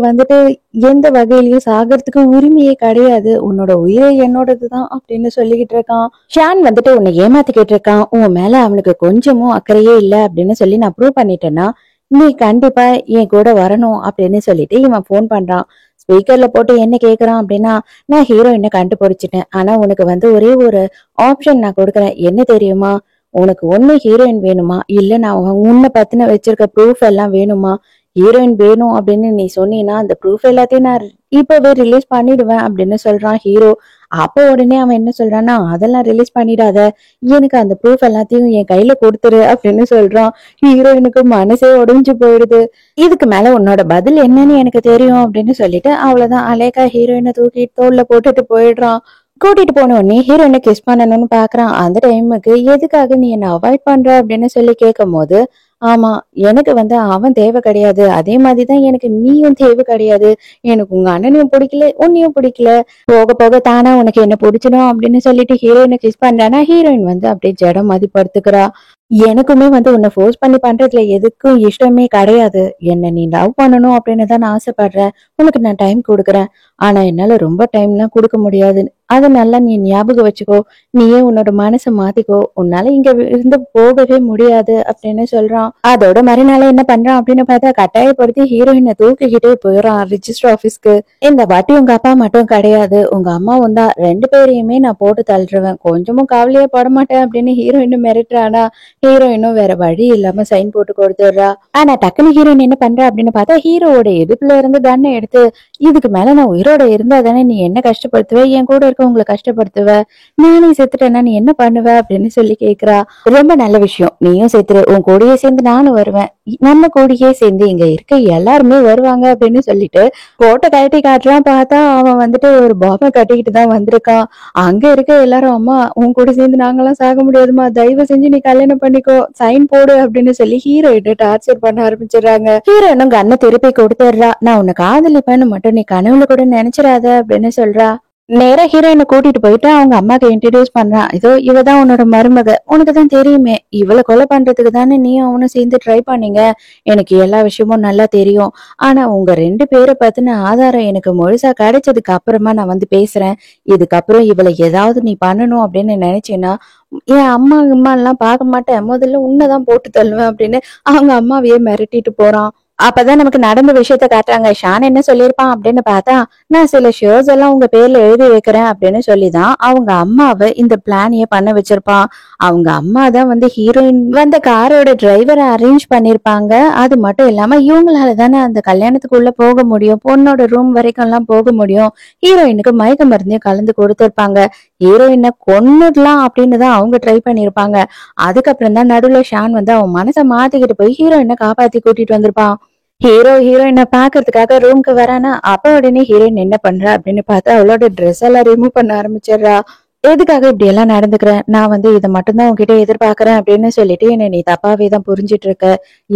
எந்த வகையிலயும் சாகிறதுக்கு உரிமையே கிடையாது, உன்னோட உயிரை என்னோடதுதான் அப்படின்னு சொல்லிக்கிட்டு இருக்கான். ஷான் உன்னை ஏமாத்திக்கிட்டு இருக்கான், உன் மேல அவனுக்கு கொஞ்சமும் அக்கறையே இல்ல அப்படின்னு சொல்லி நான் ப்ரூவ் பண்ணிட்டேன்னா நீ கண்டிப்பா என் கூட வரணும் அப்படின்னு சொல்லிட்டு இவன் போன் பண்றான். ஸ்பீக்கர்ல போட்டு என்ன கேக்குறான் அப்படின்னா, நான் ஹீரோயினை கண்டுபிடிச்சிட்டேன், ஆனா உனக்கு ஒரே ஒரு ஆப்ஷன் நான் கொடுக்குறேன், என்ன தெரியுமா, உனக்கு ஒண்ணு ஹீரோயின் வேணுமா, இல்ல நான் உன்னை பத்தின வச்சிருக்க ப்ரூஃப் எல்லாம் வேணுமா, ஹீரோயின் வேணும் அப்படின்னு நீ சொன்னீன்னா அந்த ப்ரூஃப் எல்லாத்தையும் நான் இப்பவே ரிலீஸ் பண்ணிடுவேன் அப்படின்னு சொல்றான் ஹீரோ. அப்போ உடனே அவன் என்ன சொல்றான்னா, அதெல்லாம் ரிலீஸ் பண்ணிடாத, எனக்கு அந்த ப்ரூஃப் எல்லாத்தையும் என் கையில கொடுத்துரு அப்படின்னு சொல்றான். ஹீரோயினுக்கு மனசே உடைஞ்சு போயிடுது. இதுக்கு மேல உன்னோட பதில் என்னன்னு எனக்கு தெரியும் அப்படின்னு சொல்லிட்டு அவ்வளவுதான் அலேக்கா ஹீரோயினை தூக்கி தோல்ல போட்டுட்டு போயிடுறான். கூட்டிட்டு போன உடனே ஹீரோயினை கிஸ் பண்ணணும்னு பாக்குறான். அந்த டைமுக்கு எதுக்காக நீ என்ன அவாய்ட் பண்ற அப்படின்னு சொல்லி கேட்கும் போது, ஆமா எனக்கு அவன் தேவை கிடையாது, அதே மாதிரிதான் எனக்கு நீயும் தேவை கிடையாது, எனக்கு உங்க அண்ணனையும் பிடிக்கல உன்னையும் பிடிக்கல, போக போக தானா உனக்கு என்ன பிடிச்சிடும் அப்படின்னு சொல்லிட்டு ஹீரோயினை கிஸ் பண்றானா ஹீரோயின் அப்படியே ஜடம் மாதிரி படுத்துக்கிறா. எனக்குமே உன்னை ஃபோர்ஸ் பண்ணி பண்றதுல எதுக்கும் இஷ்டமே கிடையாது, என்ன நீ லவ் பண்ணணும் அப்படின்னு தான் நான் ஆசைப்படுறேன், உனக்கு நான் டைம் கொடுக்குறேன், ஆனா என்னால ரொம்ப டைம்லாம் கொடுக்க முடியாது, அதனால நீ ஞாபகம் வச்சுக்கோ, நீயே உன்னோட மனசை மாத்திக்கோ, உன்னால இங்க இருந்து போகவே முடியாது அப்படின்னு சொல்றான். அதோட மறுநாள் என்ன பண்றான் அப்படின்னு பார்த்தா கட்டாயப்படுத்தி ஹீரோயினை தூக்கிக்கிட்டே போயிடறான் ரிஜிஸ்டர் ஆபீஸ்க்கு. இந்த வாட்டி உங்க அப்பா மட்டும் கிடையாது, உங்க அம்மாவும் தான், 2 பேரையுமே நான் போட்டு தள்ளுருவேன், கொஞ்சமும் கவலையே பட மாட்டேன் அப்படின்னு ஹீரோயின் மிரட்டுறானா. ஹீரோயினும் வேற வழி இல்லாம சைன் போட்டு கொடுத்துடுறா. ஆனா டக்குனு ஹீரோயின் என்ன பண்றா அப்படின்னு பார்த்தா ஹீரோவோட இடுப்புல இருந்து கண்ணை எடுத்து, இதுக்கு மேல நான் உயிரோட இருந்தா தானே நீ என்ன கஷ்டப்படுத்துவ, என் கூட உங்களை கஷ்டப்படுத்துவ, நானே செத்துட்டேன்னா நீ என்ன பண்ணுவ அப்படின்னு சொல்லி கேக்குறா. ரொம்ப நல்ல விஷயம், நீயும் செத்துரு, உன் கூடயே சேர்ந்து நானும் வருவேன், நம்ம கூடயே சேர்ந்து இங்க இருக்க எல்லாருமே வருவாங்க அப்படின்னு சொல்லிட்டு கோட்டை கட்டி காட்டுறான். பார்த்தா அவன் ஒரு பாம்பை கட்டிக்கிட்டு தான் வந்திருக்கான். அங்க இருக்க எல்லாரும், அம்மா உன் கூட சேர்ந்து நாங்கெல்லாம் சாக முடியாதுமா, தயவு செஞ்சு நீ கல்யாணம் பண்ணிக்கோ, சைன் போடு அப்படின்னு சொல்லி ஹீரோயிட்ட டார்ச்சர் பண்ண ஆரம்பிச்சிடுறாங்க. ஹீரோயினும் கண்ணை திருப்பி கொடுத்துடுறா. நான் உன்னை காதலிப்பேன்னு மட்டும் நீ கனவுல கூட நினைச்சிடாத அப்படின்னு சொல்றா. நேரா ஹீரோயினை கூட்டிட்டு போயிட்டு அவங்க அம்மாக்கு இன்ட்ரடியூஸ் பண்றான். இதோ இவதான் உன்னோட மருமக, உனக்குதான் தெரியுமே, இவளை கொலை பண்றதுக்கு தானே நீயும் அவனும் சேர்ந்து ட்ரை பண்ணீங்க, எனக்கு எல்லா விஷயமும் நல்லா தெரியும், ஆனா உங்க 2 பேரை பத்தின ஆதாரம் எனக்கு முழுசா கிடைச்சதுக்கு அப்புறமா நான் பேசுறேன், இதுக்கப்புறம் இவளை ஏதாவது நீ பண்ணணும் அப்படின்னு நினைச்சேன்னா என் அம்மா எல்லாம் பார்க்க மாட்டேன், முதல்ல உன்னைதான் போட்டு தள்ளுவேன் அப்படின்னு அவங்க அம்மாவையே மிரட்டிட்டு போறான். அப்பதான் நமக்கு நடந்த விஷயத்த காட்டுறாங்க. ஷான் என்ன சொல்லியிருப்பான் அப்படின்னு பார்த்தா, நான் சில ஷேர்ஸ் எல்லாம் உங்க பேர்ல எழுதி வைக்கிறேன் அப்படின்னு சொல்லிதான் அவங்க அம்மாவை இந்த பிளானையே பண்ண வச்சிருப்பான். அவங்க அம்மா தான் வந்து ஹீரோயின் வந்த காரோட டிரைவரை அரேஞ்ச் பண்ணிருப்பாங்க. அது மட்டும் இல்லாம இவங்களால தானே அந்த கல்யாணத்துக்குள்ள போக முடியும், பொண்ணோட ரூம் வரைக்கும் எல்லாம் போக முடியும். ஹீரோயினுக்கு மயக்க மருந்தையும் கலந்து கொடுத்திருப்பாங்க. ஹீரோயினை கொன்னுடலாம் அப்படின்னு தான் அவங்க ட்ரை பண்ணிருப்பாங்க. அதுக்கப்புறம் தான் நடுவுல ஷான் வந்து அவன் மனசை மாத்திக்கிட்டு போய் ஹீரோயினை காப்பாத்தி கூட்டிட்டு வந்திருப்பான். ஹீரோயினை பாக்குறதுக்காக ரூம்க்கு வரானா, அப்ப உடனே ஹீரோயின் என்ன பண்றா அப்படின்னு பார்த்தா அவளோட ட்ரெஸ் எல்லாம் ரிமூவ் பண்ண ஆரம்பிச்சிடுறா. எதுக்காக இப்படி எல்லாம் நடந்துக்கிறேன், நான் வந்து இதை மட்டும்தான் உன்கிட்ட எதிர்பார்க்கறேன் அப்படின்னு சொல்லிட்டு என்ன நீ தப்பாவே தான் புரிஞ்சிட்டு இருக்க.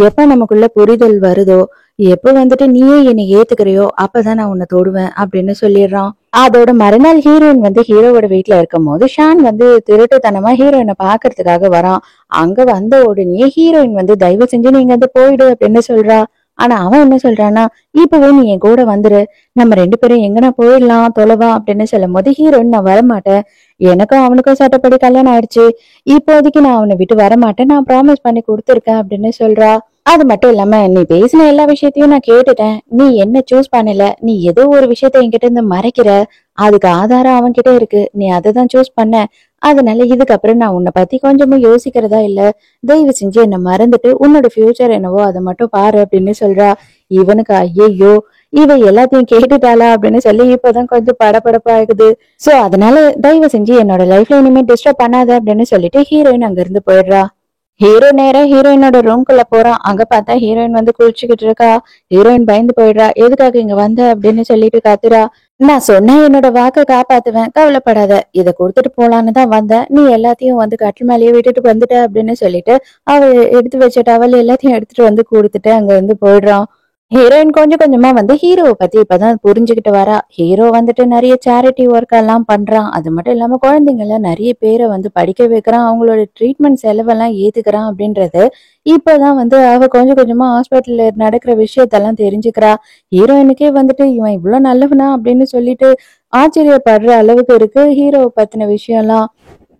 எப்ப நமக்குள்ள புரிதல் வருதோ, எப்ப வந்துட்டு நீயே என்னை ஏத்துக்கிறியோ அப்பதான் நான் உன்னை தொடுவேன் அப்படின்னு சொல்லிடுறான். அதோட மறுநாள் ஹீரோயின் வந்து ஹீரோவோட வீட்டுல இருக்கும் போது ஷான் வந்து திருட்டுத்தனமா ஹீரோயினை பாக்குறதுக்காக வரான். அங்க வந்த உடனே ஹீரோயின் வந்து தயவு செஞ்சு நீங்க வந்து போயிடு அப்படின்னு சொல்றா. ஆனா அவன் என்ன சொல்றான்னா, இப்பவே நீ என் கூட வந்துரு, நம்ம 2 பேரும் எங்கனா போயிடலாம் தொலைவா அப்படின்னு சொல்லும் போது ஹீரோயின் நான் வரமாட்டேன், எனக்கும் அவனுக்கும் சட்டப்படி கல்யாணம் ஆயிடுச்சு, இப்போதைக்கு நான் அவனை விட்டு வரமாட்டேன், நான் ப்ராமிஸ் பண்ணி கொடுத்துருக்கேன் அப்படின்னு சொல்றா. அது மட்டும் இல்லாம நீ பேசின எல்லா விஷயத்தையும் நான் கேட்டுட்டேன், நீ என்ன சூஸ் பண்ணல, நீ ஏதோ ஒரு விஷயத்த என்கிட்ட இருந்து மறைக்கிற, அதுக்கு ஆதாரம் அவன் கிட்ட இருக்கு, நீ அதை தான் சூஸ் பண்ண, அதனால இதுக்கப்புறம் நான் உன்னை பத்தி கொஞ்சமும் யோசிக்கிறதா இல்ல, தயவு செஞ்சு என்ன மறந்துட்டு உன்னோட ஃபியூச்சர் என்னவோ அதை மட்டும் பாரு அப்படின்னு சொல்றா. இவனுக்கு ஐயோ இவ எல்லாத்தையும் கேட்டுட்டாளா அப்படின்னு சொல்லி இப்பதான் கொஞ்சம் படபடப்பாகுது. சோ அதனால தயவு செஞ்சு என்னோட லைஃப்ல இனிமே டிஸ்டர்ப் பண்ணாத அப்படின்னு சொல்லிட்டு ஹீரோயின் அங்க இருந்து போயிடுறா. ஹீரோ நேரா ஹீரோயினோட ரூம்குள்ள போறான். அங்க பார்த்தா ஹீரோயின் வந்து குளிச்சுக்கிட்டு இருக்கா. ஹீரோயின் பயந்து போயிடுறா. எதுக்காக இங்க வந்த அப்படின்னு சொல்லிட்டு காத்துறா. நான் சொன்ன என்னோட வாக்க காப்பாத்துவேன், கவலைப்படாத, இத கொடுத்துட்டு போலான்னு தான் வந்தேன், நீ எல்லாத்தையும் வந்து கட்டில் மேலேயே விட்டுட்டு வந்துட்ட அப்படின்னு சொல்லிட்டு அவ எடுத்து வச்ச டவல் எல்லாத்தையும் எடுத்துட்டு வந்து கொடுத்துட்டு அங்க இருந்து போயிடுறான். ஹீரோயின் கொஞ்சம் கொஞ்சமா வந்து ஹீரோவை பத்தி இப்பதான் புரிஞ்சுக்கிட்டு வரா. ஹீரோ வந்துட்டு நிறைய சேரிட்டி ஒர்க் எல்லாம் பண்றான். அது மட்டும் இல்லாம குழந்தைங்கள நிறைய பேரை வந்து படிக்க வைக்கிறான், அவங்களோட ட்ரீட்மெண்ட் செலவெல்லாம் ஏத்துக்கிறான் அப்படின்றது இப்பதான் வந்து அவ கொஞ்சம் கொஞ்சமா ஹாஸ்பிட்டல்ல நடக்கிற விஷயத்தெல்லாம் தெரிஞ்சுக்கிறா. ஹீரோயினுக்கே வந்துட்டு இவன் இவ்வளவு நல்லவனா அப்படின்னு சொல்லிட்டு ஆச்சரியப்படுற அளவுக்கு இருக்கு ஹீரோவை பத்தின விஷயம்லாம்.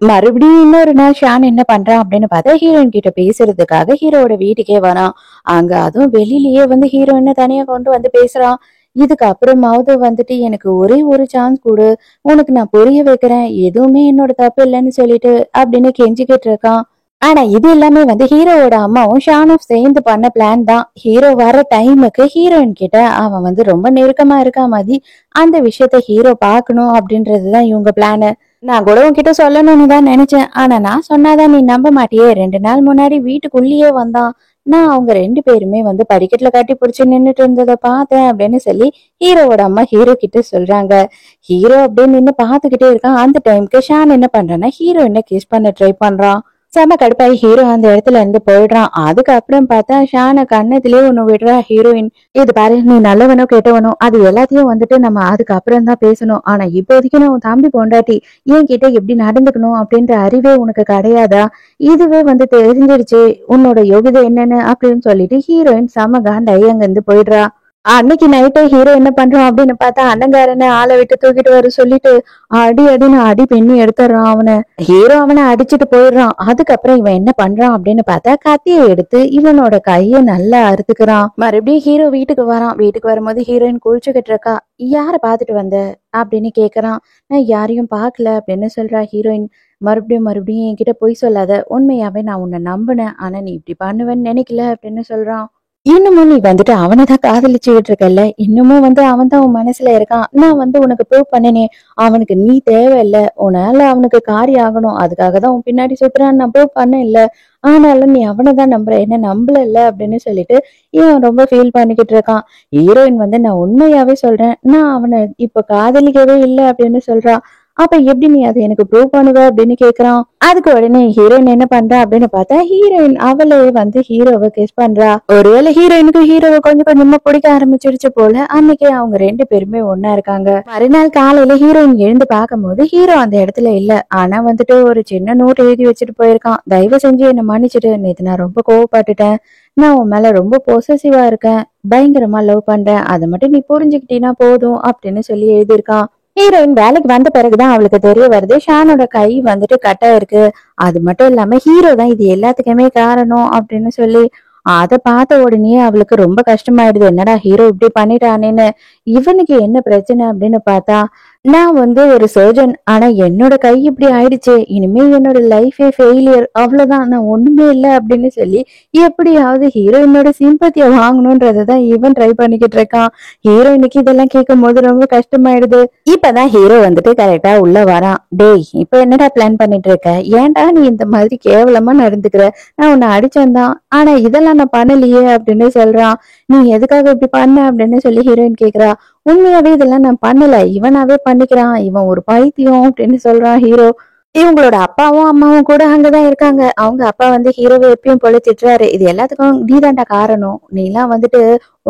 மறுபடியும் இன்னொரு நாள் ஷான் என்ன பண்றான் அப்படின்னு பார்த்தா ஹீரோயின் கிட்ட பேசுறதுக்காக ஹீரோவோட வீட்டுக்கே வரான். அங்க அதுவும் வெளியிலயே வந்து ஹீரோயினை தனியா கொண்டு வந்து பேசுறான். இதுக்கு அப்புறமாவது வந்துட்டு எனக்கு ஒரே ஒரு சான்ஸ் கொடு, உனக்கு நான் புரிய வைக்கிறேன், எதுவுமே என்னோட தப்பு இல்லைன்னு சொல்லிட்டு அப்படின்னு கெஞ்சிக்கிட்டு இருக்கான். ஆனா இது எல்லாமே வந்து ஹீரோவோட அம்மாவும் ஷானும் சேர்ந்து பண்ண பிளான் தான். ஹீரோ வர டைமுக்கு ஹீரோயின் கிட்ட அவன் வந்து ரொம்ப நெருக்கமா இருக்கா மாதிரி அந்த விஷயத்த ஹீரோ பாக்கணும் அப்படின்றதுதான் இவங்க பிளானு. நான் கூட உன்கிட்ட சொல்லணும்னு தான் நினைச்சேன், ஆனா நான் சொன்னாதான் நீ நம்ப மாட்டியே, 2 நாள் முன்னாடி வீட்டுக்குள்ளேயே வந்தான், நான் அவங்க 2 பேருமே வந்து படிக்கட்டுல கட்டி பிடிச்சு நின்னுட்டு இருந்ததை பார்த்தேன் அப்படின்னு சொல்லி ஹீரோவோட அம்மா ஹீரோ கிட்ட சொல்றாங்க. ஹீரோ அப்படின்னு நின்னு பாத்துக்கிட்டே இருக்கான். அந்த டைமுக்கு ஷான் என்ன பண்றான்னா ஹீரோயினை கிஸ் பண்ண ட்ரை பண்றான். செம கடுப்பாய் ஹீரோ அந்த இடத்துல இருந்து போயிடுறான். அதுக்கப்புறம் பார்த்தா ஷான கண்ணத்திலே ஒண்ணு விடுறா ஹீரோயின். இது பாரு, நீ நல்லவனோ கெட்டவனோ அது எல்லாத்தையும் வந்துட்டு நம்ம அதுக்கப்புறம் தான் பேசணும், ஆனா இப்போதைக்கு நான் உன் தம்பி பொண்டாட்டி, என் கிட்ட எப்படி நடந்துக்கணும் அப்படின்ற அறிவே உனக்கு கிடையாதா, இதுவே வந்து தெரிஞ்சிடுச்சு உன்னோட யோகிதை என்னன்னு அப்படின்னு சொல்லிட்டு ஹீரோயின் செம காண்டாயி அங்க இருந்து போயிடுறா. அன்னைக்கு நைட்டு ஹீரோ என்ன பண்றான் அப்படின்னு பார்த்தா அண்ணங்காரனை ஆளை விட்டு தூக்கிட்டு வர சொல்லிட்டு அடி அடின்னு அடி பின்னி எடுத்துடுறான் அவனை. ஹீரோ அவனை அடிச்சுட்டு போயிடுறான். அதுக்கப்புறம் இவன் என்ன பண்றான் அப்படின்னு பார்த்தா கத்தியை எடுத்து இவனோட கையை நல்லா அறுத்துக்கிறான். மறுபடியும் ஹீரோ வீட்டுக்கு வரான். வீட்டுக்கு வரும்போது ஹீரோயின் குளிச்சுக்கிட்டு இருக்கா. யார பாத்துட்டு வந்த அப்படின்னு கேக்குறான். நான் யாரையும் பாக்கல அப்படின்னு சொல்றா ஹீரோயின். மறுபடியும் மறுபடியும் என்கிட்ட பொய் சொல்லாத, உண்மையாவே நான் உன்னை நம்பினேன், ஆனா நீ இப்படி பண்ணுவேன்னு நினைக்கல அப்படின்னு சொல்றான். இன்னமும் நீ வந்துட்டு அவனைதான் காதலிச்சுக்கிட்டு இருக்கல, இன்னமும் வந்து அவன் தான் உன் மனசுல இருக்கான், நான் வந்து உனக்கு ப்ரூவ் பண்ணனே, அவனுக்கு நீ தேவையில்ல, உன்னால அவனுக்கு காரியம் ஆகணும், அதுக்காக தான் உன் பின்னாடி சுத்துறான்னு நான் ப்ரூவ் பண்ண இல்ல, ஆனாலும் நீ அவனை தான் நம்புற, என்ன நம்பல இல்ல அப்படின்னு சொல்லிட்டு இவன் ரொம்ப ஃபீல் பண்ணிக்கிட்டு இருக்கான். ஹீரோயின் வந்து நான் உண்மையாவே சொல்றேன், நான் அவனை இப்ப காதலிக்கவே இல்லை அப்படின்னு சொல்றான். அப்ப எப்படி நீ அதை எனக்கு ப்ரூவ் பண்ணுவ அப்படின்னு கேக்குறான். அதுக்கு உடனே ஹீரோயின் என்ன பண்றா அப்படின்னு பார்த்தா ஹீரோயின் அவளே வந்து ஹீரோவை கிஸ் பண்றா. ஒருவேளை ஹீரோயினுக்கு ஹீரோவை கொஞ்சம் கொஞ்சமா பிடிக்க ஆரம்பிச்சிருச்சு போல. அன்னைக்கே அவங்க 2 பேருமே ஒன்னா இருக்காங்க. மறுநாள் காலையில ஹீரோயின் எழுந்து பார்க்கும் போது ஹீரோ அந்த இடத்துல இல்ல. ஆனா வந்துட்டு ஒரு சின்ன நோட் எழுதி வச்சுட்டு போயிருக்கான். தயவு செஞ்சு என்ன மன்னிச்சிட்டு, நேத்து நான் ரொம்ப கோவப்பட்டுட்டேன், நான் உன் மேல ரொம்ப பொசசிவா இருக்கேன், பயங்கரமா லவ் பண்றேன், அதை மட்டும் நீ புரிஞ்சுக்கிட்டீங்கன்னா போதும் அப்படின்னு சொல்லி எழுதியிருக்கான். ஹீரோயின் வேலைக்கு வந்த பிறகுதான் அவளுக்கு தெரிய வருது ஷானோட கை வந்துட்டு கட்டா இருக்கு. அது மட்டும் இல்லாம ஹீரோ தான் இது எல்லாத்துக்குமே காரணம் அப்படின்னு சொல்லி அத பார்த்த உடனே அவளுக்கு ரொம்ப கஷ்டமாயிடுது. என்னடா ஹீரோ இப்படி பண்ணிட்டானேன்னு. இவனுக்கு என்ன பிரச்சனை அப்படின்னு பார்த்தா, நான் ஒரு சர்ஜன். ஆனா என்னோட கை இப்படி ஆயிடுச்சு. இனிமே என்னோட லைஃபே ஃபெயிலியர். அவ்வளவுதான். நான் ஒண்ணுமே இல்ல அப்படின்னு சொல்லி எப்படியாவது ஹீரோயினோட சிம்பத்திய வாங்கணும்ன்றதான் இவன் ட்ரை பண்ணிக்கிட்டு இருக்கான். ஹீரோயினுக்கு இதெல்லாம் கேட்கும் போது ரொம்ப கஷ்டமாயிடுது. இப்பதான் ஹீரோ கரெக்டா உள்ள வரான். டேய், இப்ப என்னடா பிளான் பண்ணிட்டு இருக்க? ஏன்டா நீ இந்த மாதிரி கேவலமா நடந்துக்கிற? நான் உன்னை அடிச்சேன் தான். ஆனா இதெல்லாம் நான் பண்ணலையே அப்படின்னு சொல்றான். நீ எதுக்காக இப்படி பண்ண அப்படின்னு சொல்லி ஹீரோயின் கேக்குறா. உண்மையாவே இதெல்லாம் நான் பண்ணல. இவனாவே பண்ணிக்கிறான். இவன் ஒரு பைத்தியம் அப்படின்னு சொல்றான் ஹீரோ. இவங்களோட அப்பாவும் அம்மாவும் கூட அங்கதான் இருக்காங்க. அவங்க அப்பா ஹீரோவை எப்பயும் போல திட்டுறாரு. இது எல்லாத்துக்கும் நீதான்டா காரணம். நீ எல்லாம்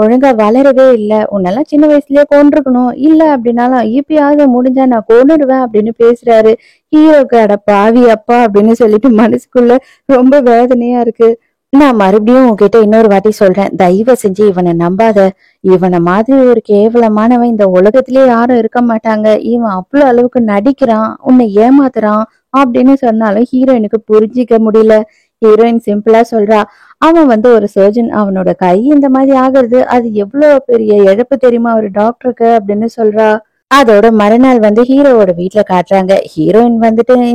ஒழுங்கா வளரவே இல்ல. உன்னெல்லாம் சின்ன வயசுலயே கொன்றுக்கணும். இல்ல அப்படின்னாலும் இப்பயாவது முடிஞ்சா நான் கொன்னுடுவேன் அப்படின்னு பேசுறாரு. ஹீரோக்கு அட பாவி அப்பா அப்படின்னு சொல்லிட்டு மனசுக்குள்ள ரொம்ப வேதனையா இருக்கு. நான் மறுபடியும் உன்கிட்ட இன்னொரு வாட்டி சொல்றேன். தயவு செஞ்சு இவனை நம்பாத. இவனை மாதிரி ஒரு கேவலமானவன் இந்த உலகத்திலேயே யாரும் இருக்க மாட்டாங்க. இவன் அவ்வளவு அளவுக்கு நடிக்கிறான், உன்னை ஏமாத்துறான் அப்படின்னு சொன்னாலும் ஹீரோயினுக்கு புரிஞ்சிக்க முடியல. ஹீரோயின் சிம்பிளா சொல்றா, அவன் ஒரு சர்ஜன். அவனோட கை இந்த மாதிரி ஆகுறது அது எவ்வளவு பெரிய இழப்பு தெரியுமா ஒரு டாக்டருக்கு அப்படின்னு சொல்றா. அதோட மறுநாள் ஹீரோவோட வீட்டுல காட்டுறாங்க. ஹீரோயின்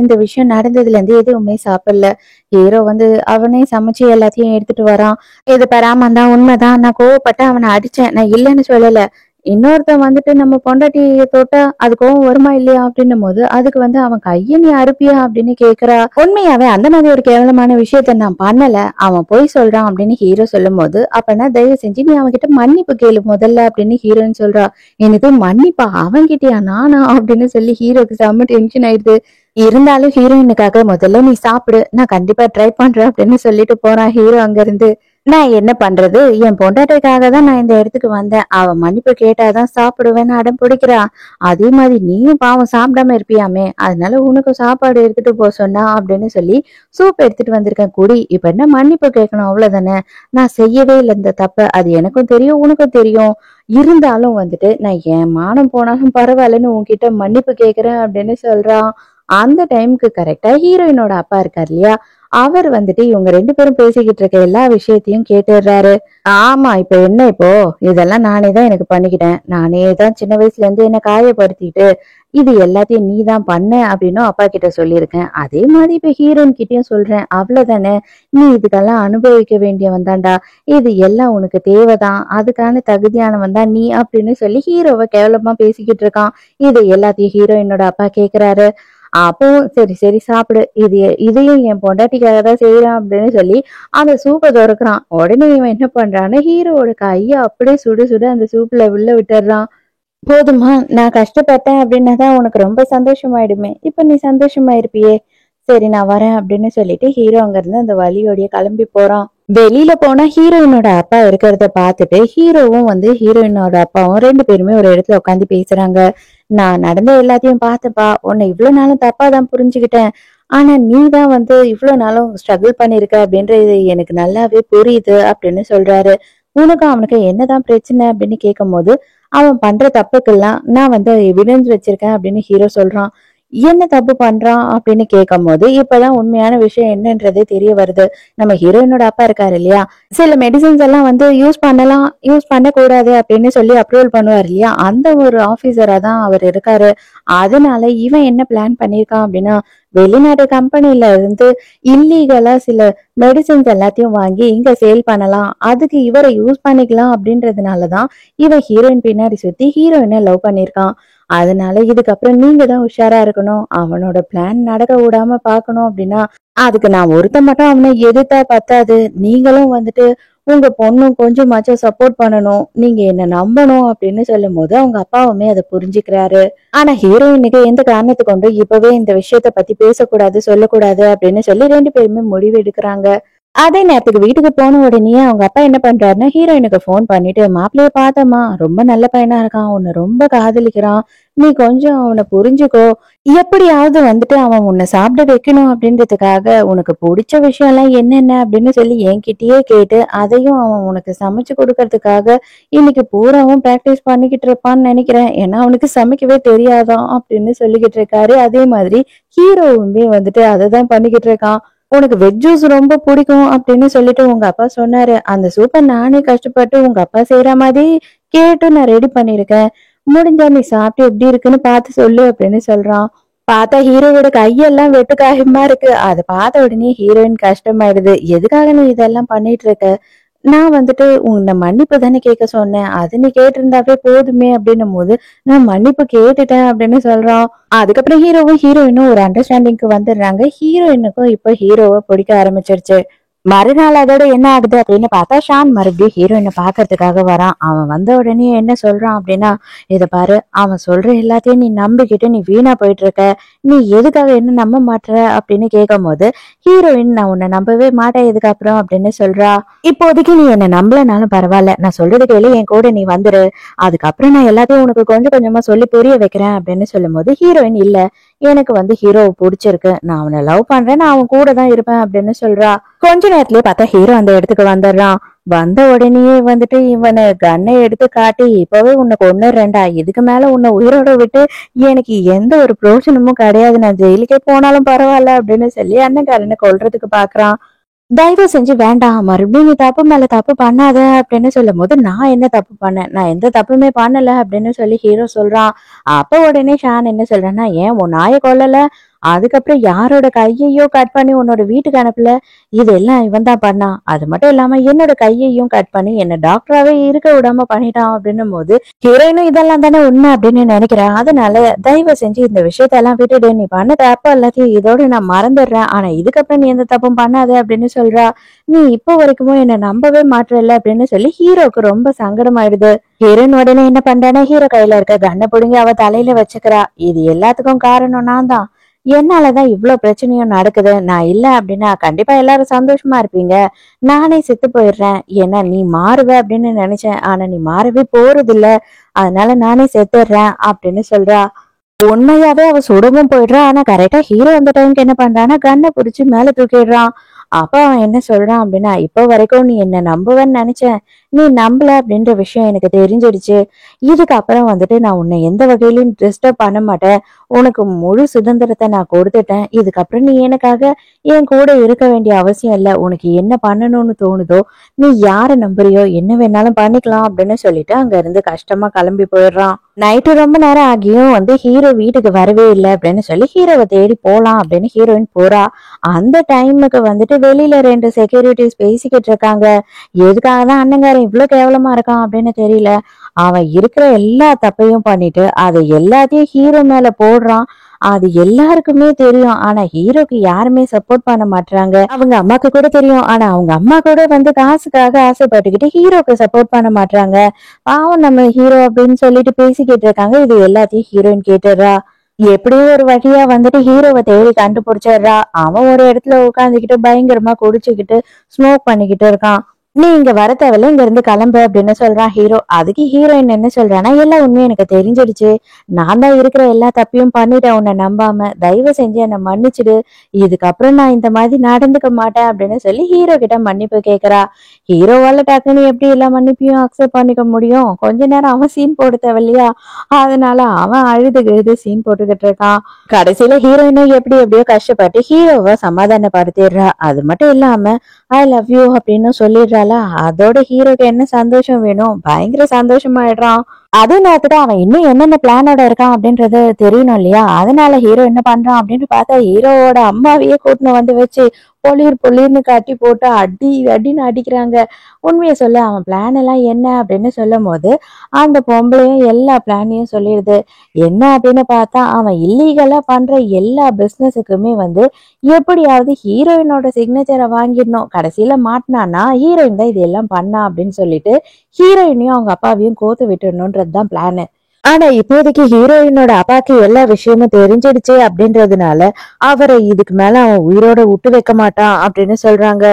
இந்த விஷயம் நடந்ததுல இருந்து எதுவுமே சாப்பிடல. ஹீரோ அவனே சமைச்சு எல்லாத்தையும் எடுத்துட்டு வரான். இது பெறாம தான் உண்மைதான். நான் கோவப்பட்டு அவனை அடிச்சேன். நான் இல்லைன்னு சொல்லல. இன்னொருத்தன் நம்ம பொண்டாட்டிய தொட்டா அது கோவம் வருமா இல்லையா அப்படின்னும் போது அதுக்கு அவன் கைய நீ அறுப்பியா அப்படின்னு கேக்குறா. உண்மையாவே அந்த மாதிரி ஒரு கேவலமான விஷயத்த நான் பண்ணல, அவன் போய் சொல்றான் அப்படின்னு ஹீரோ சொல்லும் போது, அப்பனா தயவு செஞ்சு நீ அவன்கிட்ட மன்னிப்பு கேளு முதல்ல அப்படின்னு ஹீரோயின் சொல்றா. எனக்கு மன்னிப்பா? அவன்கிட்டயா? நானா? அப்படின்னு சொல்லி ஹீரோக்கு செம்ம டென்ஷன் ஆயிடுது. இருந்தாலும் ஹீரோயினுக்காக முதல்ல நீ சாப்பிடு, நான் கண்டிப்பா ட்ரை பண்றேன் அப்படின்னு சொல்லிட்டு போறான் ஹீரோ அங்க இருந்து. நான் என்ன பண்றது, என் பொண்டாட்டிக்காக தான் நான் இந்த இடத்துக்கு வந்தேன். அவ மன்னிப்பு கேட்டாதான் சாப்பிடுவேன்னு அடம் பிடிக்கிறா. அதே மாதிரி நீயும் பாவம் சாப்பிடாம இருப்பியாமே, அதனால உனக்கு சாப்பாடு எடுத்துட்டு போ சொன்னா அப்படின்னு சொல்லி சூப் எடுத்துட்டு வந்திருக்கேன் குடி. இப்ப என்ன மன்னிப்பு கேட்கணும் அவ்வளவுதானே. நான் செய்யவே இல்லை இந்த தப்ப, அது எனக்கும் தெரியும் உனக்கும் தெரியும். இருந்தாலும் நான் என் மானம் போனாலும் பரவாயில்லன்னு உன்கிட்ட மன்னிப்பு கேக்குறேன் அப்படின்னு சொல்றான். அந்த டைமுக்கு கரெக்டா ஹீரோயினோட அப்பா இருக்காரு இல்லையா, அவர் இவங்க ரெண்டு பேரும் பேசிக்கிட்டு இருக்க எல்லா விஷயத்தையும் கேட்டுடுறாரு. ஆமா, இப்ப என்ன, இப்போ இதெல்லாம் நானே தான் எனக்கு பண்ணிக்கிட்டேன். நானே தான் சின்ன வயசுல இருந்து என்ன காயப்படுத்திட்டு இது எல்லாத்தையும் நீ தான் பண்ண அப்படின்னு அப்பா கிட்ட சொல்லியிருக்கேன். அதே மாதிரி இப்ப ஹீரோயின் கிட்டயும் சொல்றேன். அவ்வளவுதானே, நீ இதுக்கெல்லாம் அனுபவிக்க வேண்டியவன் தான்டா. இது எல்லாம் உனக்கு தேவைதான், அதுக்கான தகுதியானவன் தான் நீ அப்படின்னு சொல்லி ஹீரோவை கேவலமா பேசிக்கிட்டு இருக்கான். இது எல்லாத்தையும் ஹீரோயினோட அப்பா கேக்குறாரு. அப்போ சரி சரி சாப்பிடு, இதையும் என் பொண்டாட்டிக்காக தான் செய்யறான் அப்படின்னு சொல்லி அந்த சூப்பை துறக்குறான். உடனே இவன் என்ன பண்றான்னு ஹீரோவோட கைய அப்படியே சுடு சுடு அந்த சூப்புல உள்ள விட்டுறான். போதுமா, நான் கஷ்டப்பட்டேன் அப்படின்னாதான் உனக்கு ரொம்ப சந்தோஷமாயிடுமே. இப்ப நீ சந்தோஷமா இருப்பியே, சரி நான் வரேன் அப்படின்னு சொல்லிட்டு ஹீரோ அங்க இருந்து அந்த வழியோடைய கிளம்பி போறான். வெளியில போனா ஹீரோயினோட அப்பா இருக்கிறத பாத்துட்டு ஹீரோவும் ஹீரோயினோட அப்பாவும் ரெண்டு பேருமே ஒரு இடத்துல உட்காந்து பேசுறாங்க. நான் நடந்த எல்லாத்தையும் பார்த்தப்பா, உன்னை இவ்வளவு நாளும் தப்பா தான் புரிஞ்சுக்கிட்டேன். ஆனா நீ தான் இவ்வளவு நாளும் ஸ்ட்ரகிள் பண்ணிருக்க அப்படின்றது எனக்கு நல்லாவே புரியுது அப்படின்னு சொல்றாரு. உனக்கும் அவனுக்கு என்னதான் பிரச்சனை அப்படின்னு கேட்கும் போது, அவன் பண்ற தப்புக்கெல்லாம் நான் எவிடன்ஸ் வச்சிருக்கேன் அப்படின்னு ஹீரோ சொல்றான். என்ன தப்பு பண்றான் அப்படின்னு கேட்கும் போது இப்பதான் உண்மையான விஷயம் என்னன்றதே தெரிய வருது. நம்ம ஹீரோயினோட அப்பா இருக்காரு இல்லையா, சில மெடிசின்ஸ் எல்லாம் யூஸ் பண்ணலாம், யூஸ் பண்ணக்கூடாது அப்படின்னு சொல்லி அப்ரூவல் பண்ணுவார் இல்லையா, அந்த ஒரு ஆபீசரா தான் அவர் இருக்காரு. அதனால இவன் என்ன பிளான் பண்ணிருக்கான் அப்படின்னா, வெளிநாட்டு கம்பெனில இருந்து இல்லீகலா சில மெடிசின்ஸ் எல்லாத்தையும் வாங்கி இங்க சேல் பண்ணலாம், அதுக்கு இவரை யூஸ் பண்ணிக்கலாம் அப்படின்றதுனாலதான் இவன் ஹீரோயின் பின்னாடி சுத்தி ஹீரோயினை லவ் பண்ணிருக்கான். அதனால இதுக்கப்புறம் நீங்க தான் உஷாரா இருக்கணும். அவனோட பிளான் நடக்க விடாம பாக்கணும் அப்படின்னா அதுக்கு நான் ஒருத்த மட்டும் அவனை எதிர்த்தா பத்தாது. நீங்களும் உங்க பொண்ணும் கொஞ்சமாச்சும் சப்போர்ட் பண்ணணும், நீங்க என்ன நம்பணும் அப்படின்னு சொல்லும் போது அவங்க அப்பாவுமே அதை புரிஞ்சுக்கிறாரு. ஆனா ஹீரோயினுக்கு எந்த காரணத்தை கொண்டு இப்பவே இந்த விஷயத்த பத்தி பேசக்கூடாது சொல்லக்கூடாது அப்படின்னு சொல்லி ரெண்டு பேருமே முடிவு எடுக்கிறாங்க. அதே நேரத்துக்கு வீட்டுக்கு போன உடனே அவங்க அப்பா என்ன பண்றாருன்னா ஹீரோயினுக்கு போன் பண்ணிட்டு, மாப்பிள்ளைய பார்த்தமா, ரொம்ப நல்ல பையனா இருக்கான், உன்னை ரொம்ப காதலிக்கிறான், நீ கொஞ்சம் அவனை புரிஞ்சுக்கோ, எப்படியாவது அவன் உன்னை சாப்பிட வைக்கணும் அப்படின்றதுக்காக உனக்கு பிடிச்ச விஷயம் எல்லாம் என்னென்ன அப்படின்னு சொல்லி என்கிட்டயே கேட்டு அதையும் அவன் உனக்கு சமைச்சு கொடுக்கறதுக்காக இன்னைக்கு பூராவும் பிராக்டிஸ் பண்ணிக்கிட்டு இருப்பான்னு நினைக்கிறேன். ஏன்னா அவனுக்கு சமைக்கவே தெரியாதான் அப்படின்னு சொல்லிக்கிட்டு இருக்காரு. அதே மாதிரி ஹீரோவுமே அதை தான் பண்ணிக்கிட்டு இருக்கான். உனக்கு வெஜ் ஜூஸ் ரொம்ப பிடிக்கும் அப்படின்னு சொல்லிட்டு உங்க அப்பா சொன்னாரு. அந்த சூப்பை நானே கஷ்டப்பட்டு உங்க அப்பா செய்யற மாதிரி கேட்டு நான் ரெடி பண்ணிருக்கேன். முடிஞ்சா நீ சாப்பிட்டு எப்படி இருக்குன்னு பார்த்து சொல்லு அப்படின்னு சொல்றான். பார்த்தா ஹீரோவோட கையெல்லாம் வெட்டு காயமா இருக்கு. அதை பார்த்த உடனே ஹீரோயின் கஷ்டமாயிடுது. எதுக்காக நீ இதெல்லாம் பண்ணிட்டு இருக்க? நான் வந்துட்டு உன்னை மன்னிப்பு தானே கேட்க சொன்னேன். அது நீ கேட்டிருந்தாவே போதுமே அப்படின்னும் போது நான் மன்னிப்பு கேட்டுட்டேன் அப்படின்னு சொல்றான். அதுக்கப்புறம் ஹீரோவும் ஹீரோயினும் ஒரு அண்டர்ஸ்டாண்டிங்க்கு வந்துடுறாங்க. ஹீரோயினுக்கும் இப்போ ஹீரோவை பிடிக்க ஆரம்பிச்சிருச்சு. மறுநாள் அதோட என்ன ஆகுது அப்படின்னு பார்த்தா ஷான் மறுபடியும் ஹீரோயினை பாக்குறதுக்காக வரான். அவன் வந்த உடனே என்ன சொல்றான் அப்படின்னா, இத பாரு, அவன் சொல்ற எல்லாத்தையும் நீ நம்பிக்கிட்டு நீ வீணா போயிட்டு இருக்க. நீ எதுக்காக என்ன நம்ப மாட்டுற அப்படின்னு கேட்கும் போது ஹீரோயின், நான் உன்னை நம்பவே மாட்டேன் இதுக்கப்புறம் அப்படின்னு சொல்றா. இப்போதைக்கு நீ என்ன நம்பலனாலும் பரவாயில்ல, நான் சொல்றது கேளு, என் கூட நீ வந்துரு. அதுக்கப்புறம் நான் எல்லாத்தையும் உனக்கு கொஞ்சம் கொஞ்சமா சொல்லி புரிய வைக்கிறேன் அப்படின்னு சொல்லும் போது ஹீரோயின், இல்ல, எனக்கு ஹீரோவை பிடிச்சிருக்கு, நான் அவனை லவ் பண்றேன், நான் அவன் கூட தான் இருப்பேன் அப்படின்னு சொல்றா. கொஞ்ச நேரத்திலேயே பார்த்தா ஹீரோ அந்த இடத்துக்கு வந்துடுறான். வந்த உடனேயே இவனை கன்னை எடுத்து காட்டி, இப்பவே உன்னை கொன்னுறேன்டா, இதுக்கு மேல உன்னை உயிரோட விட்டு எனக்கு எந்த ஒரு பிரோஜனமும் கிடையாது, நான் ஜெயிலுக்கே போனாலும் பரவாயில்ல அப்படின்னு சொல்லி அண்ணன்காரனை கொல்றதுக்கு பாக்குறான். தயவு செஞ்சு வேண்டாம், மறுபடியும் நீ தப்பு மேல தப்பு பண்ணாத அப்படின்னு சொல்லும் போது, நான் என்ன தப்பு பண்ணேன், நான் எந்த தப்புமே பண்ணல அப்படின்னு சொல்லி ஹீரோ சொல்றான். அப்ப உடனே ஷான் என்ன சொல்றேன்னா, ஏன் உன் நாயை கொல்லல, அதுக்கப்புறம் யாரோட கையையோ கட் பண்ணி உன்னோட வீட்டுக்கு அனுப்பல, இதெல்லாம் இவன் தான் பண்ணான். அது மட்டும் இல்லாம என்னோட கையையும் கட் பண்ணி என்ன டாக்டராவே இருக்க விடாம பண்ணிட்டான் அப்படின்னும் போது ஹீரோயினும் இதெல்லாம் தானே உண்மை அப்படின்னு நினைக்கிறேன். அதனால தயவு செஞ்சு இந்த விஷயத்தெல்லாம் விட்டுடு, நீ பண்ண தப்ப எல்லாத்தையும் இதோட நான் மறந்துடுறேன், ஆனா இதுக்கப்புறம் நீ எந்த தப்பும் பண்ணாத அப்படின்னு சொல்றா. நீ இப்போ வரைக்கும் என்ன நம்பவே மாற்றல அப்படின்னு சொல்லி ஹீரோக்கு ரொம்ப சங்கடமாயிடுது. ஹீரோயின் உடனே என்ன பண்றானா, ஹீரோ கையில இருக்க கண்ணை பிடுங்கி அவ தலையில வச்சுக்கிறா. இது எல்லாத்துக்கும் காரணம் நான் தான், என்னாலதான் இவ்வளவு பிரச்சனையும் நடக்குது, நான் இல்ல அப்படின்னா கண்டிப்பா எல்லாரும் சந்தோஷமா இருப்பீங்க, நானே செத்து போயிடுறேன், ஏன்னா நீ மாறுவ அப்படின்னு நினைச்சேன், ஆனா நீ மாறவே போறது இல்ல, அதனால நானே செத்துடுறேன் அப்படின்னு சொல்றா. உண்மையாவே அவ சுடவும் போயிடுறா. ஆனா கரெக்டா ஹீரோ அந்த டைம்க்கு என்ன பண்றான்னா, கண்ணை புடிச்சு மேல தூக்கிடுறான். அப்ப அவன் என்ன சொல்றான் அப்படின்னா, இப்போ வரைக்கும் நீ என்ன நம்புவேன்னு நினைச்சேன், நீ நம்பல அப்படின்ற விஷயம் எனக்கு தெரிஞ்சிடுச்சு. இதுக்கப்புறம் நான் உன்னை எந்த வகையிலும் டிஸ்டர்ப் பண்ண மாட்டேன், உனக்கு முழு சுதந்திரத்தை நான் கொடுத்துட்டேன். இதுக்கப்புறம் நீ எனக்காக என் கூட இருக்க வேண்டிய அவசியம் இல்லை, உனக்கு என்ன பண்ணணும்னு தோணுதோ, நீ யாரை நம்புறியோ என்ன வேணாலும் பண்ணிக்கலாம் அப்படின்னு சொல்லிட்டு அங்க இருந்து கஷ்டமா கிளம்பி போயிடுறான். நைட்டு ரொம்ப நேரம் ஆகியும் ஹீரோ வீட்டுக்கு வரவே இல்லை அப்படின்னு சொல்லி ஹீரோவை தேடி போலாம் அப்படின்னு ஹீரோயின் போறா. அந்த டைமுக்கு வெளியில 2 செக்யூரிட்டிஸ் பேசிக்கிட்டு இருக்காங்க. எதுக்காக தான் அண்ணங்காரன் இவ்வளவு கேவலமா இருக்கான் அப்படின்னு தெரியல. அவன் இருக்கிற எல்லா தப்பையும் பண்ணிட்டு அதை எல்லாத்தையும் ஹீரோ மேல போடுறான். அது எல்லாருக்குமே தெரியும், ஆனா ஹீரோக்கு யாருமே சப்போர்ட் பண்ண மாட்டாங்க. அவங்க அம்மாக்கு கூட தெரியும், ஆனா அவங்க அம்மா கூட காசுக்காக ஆசைப்பட்டுக்கிட்டு ஹீரோக்கு சப்போர்ட் பண்ண மாட்டாங்க. பாவம் நம்ம ஹீரோ அப்படின்னு சொல்லிட்டு பேசிக்கிட்டு இருக்காங்க. இது எல்லாத்தையும் ஹீரோயின் கேட்டுறா. எப்படியோ ஒரு வழியா ஹீரோவை தேடி கண்டுபிடிச்சிடுறா. அவன் ஒரு இடத்துல உட்காந்துக்கிட்டு பயங்கரமா குடிச்சுக்கிட்டு ஸ்மோக் பண்ணிக்கிட்டு இருக்கான். நீ இங்க வர தேவையில்ல, இங்க இருந்து கிளம்பு அப்படின்னு சொல்றான் ஹீரோ. அதுக்கு ஹீரோயின் என்ன சொல்றான்னா, எல்லா உண்மையும் எனக்கு தெரிஞ்சிடுச்சு, நான் தான் இருக்கிற எல்லா தப்பையும் பண்ணிட்டேன் உன்னை நம்பாம, தயவு செஞ்சு என்னை மன்னிச்சிடு, இதுக்கப்புறம் நான் இந்த மாதிரி நடந்துக்க மாட்டேன் அப்படின்னு சொல்லி ஹீரோ கிட்ட மன்னிப்பு கேக்குறா. ஹீரோவால டக்குன்னு எப்படி எல்லா மன்னிப்பையும் அக்செப்ட் பண்ணிக்க முடியும்? கொஞ்ச நேரம் அவன் சீன் போட தேவையில்லையா? அதனால அவன் அழுது சீன் போட்டுக்கிட்டு இருக்கான். கடைசியில ஹீரோயினும் எப்படியோ கஷ்டப்பட்டு ஹீரோவை சமாதானப்படுத்திடுறா. அது மட்டும் இல்லாம ஐ லவ் யூ அப்படின்னு சொல்லிடுறாளா. அதோட ஹீரோக்கு என்ன சந்தோஷம் வேணும், பயங்கர சந்தோஷமாயிடுறான். அதே நேரத்துல அவன் இன்னும் என்னென்ன பிளானோட இருக்கான் அப்படின்றது தெரியணும் இல்லையா? அதனால ஹீரோ என்ன பண்றான் அப்படின்னு பார்த்தா, ஹீரோவோட அம்மாவையே கூட்டின்னு வச்சு பொலிர்னு கட்டி போட்டு அடி அடின்னு அடிக்கிறாங்க. உண்மையை சொல்ல, அவன் பிளான் எல்லாம் என்ன அப்படின்னு சொல்லும் போது அந்த பொம்பளையும் எல்லா பிளானையும் சொல்லிடுது. என்ன அப்படின்னு பார்த்தா, அவன் இல்லீகலா பண்ற எல்லா பிசினஸுக்குமே எப்படியாவது ஹீரோயினோட சிக்னேச்சரை வாங்கிடணும், கடைசியில மாட்டினான்னா ஹீரோயின் தான் இது எல்லாம் பண்ணா அப்படின்னு சொல்லிட்டு ஹீரோயினையும் அவங்க அப்பாவையும் கோத்து விட்டுடணும்ன்றதுதான் பிளானு. ஆனா இப்போதைக்கு ஹீரோயினோட அப்பாக்கு எல்லா விஷயமும் தெரிஞ்சிடுச்சு அப்படின்றதுனால அவரை இதுக்கு மேல அவன் உயிரோட விட்டு வைக்க மாட்டான் அப்படின்னு சொல்றாங்க.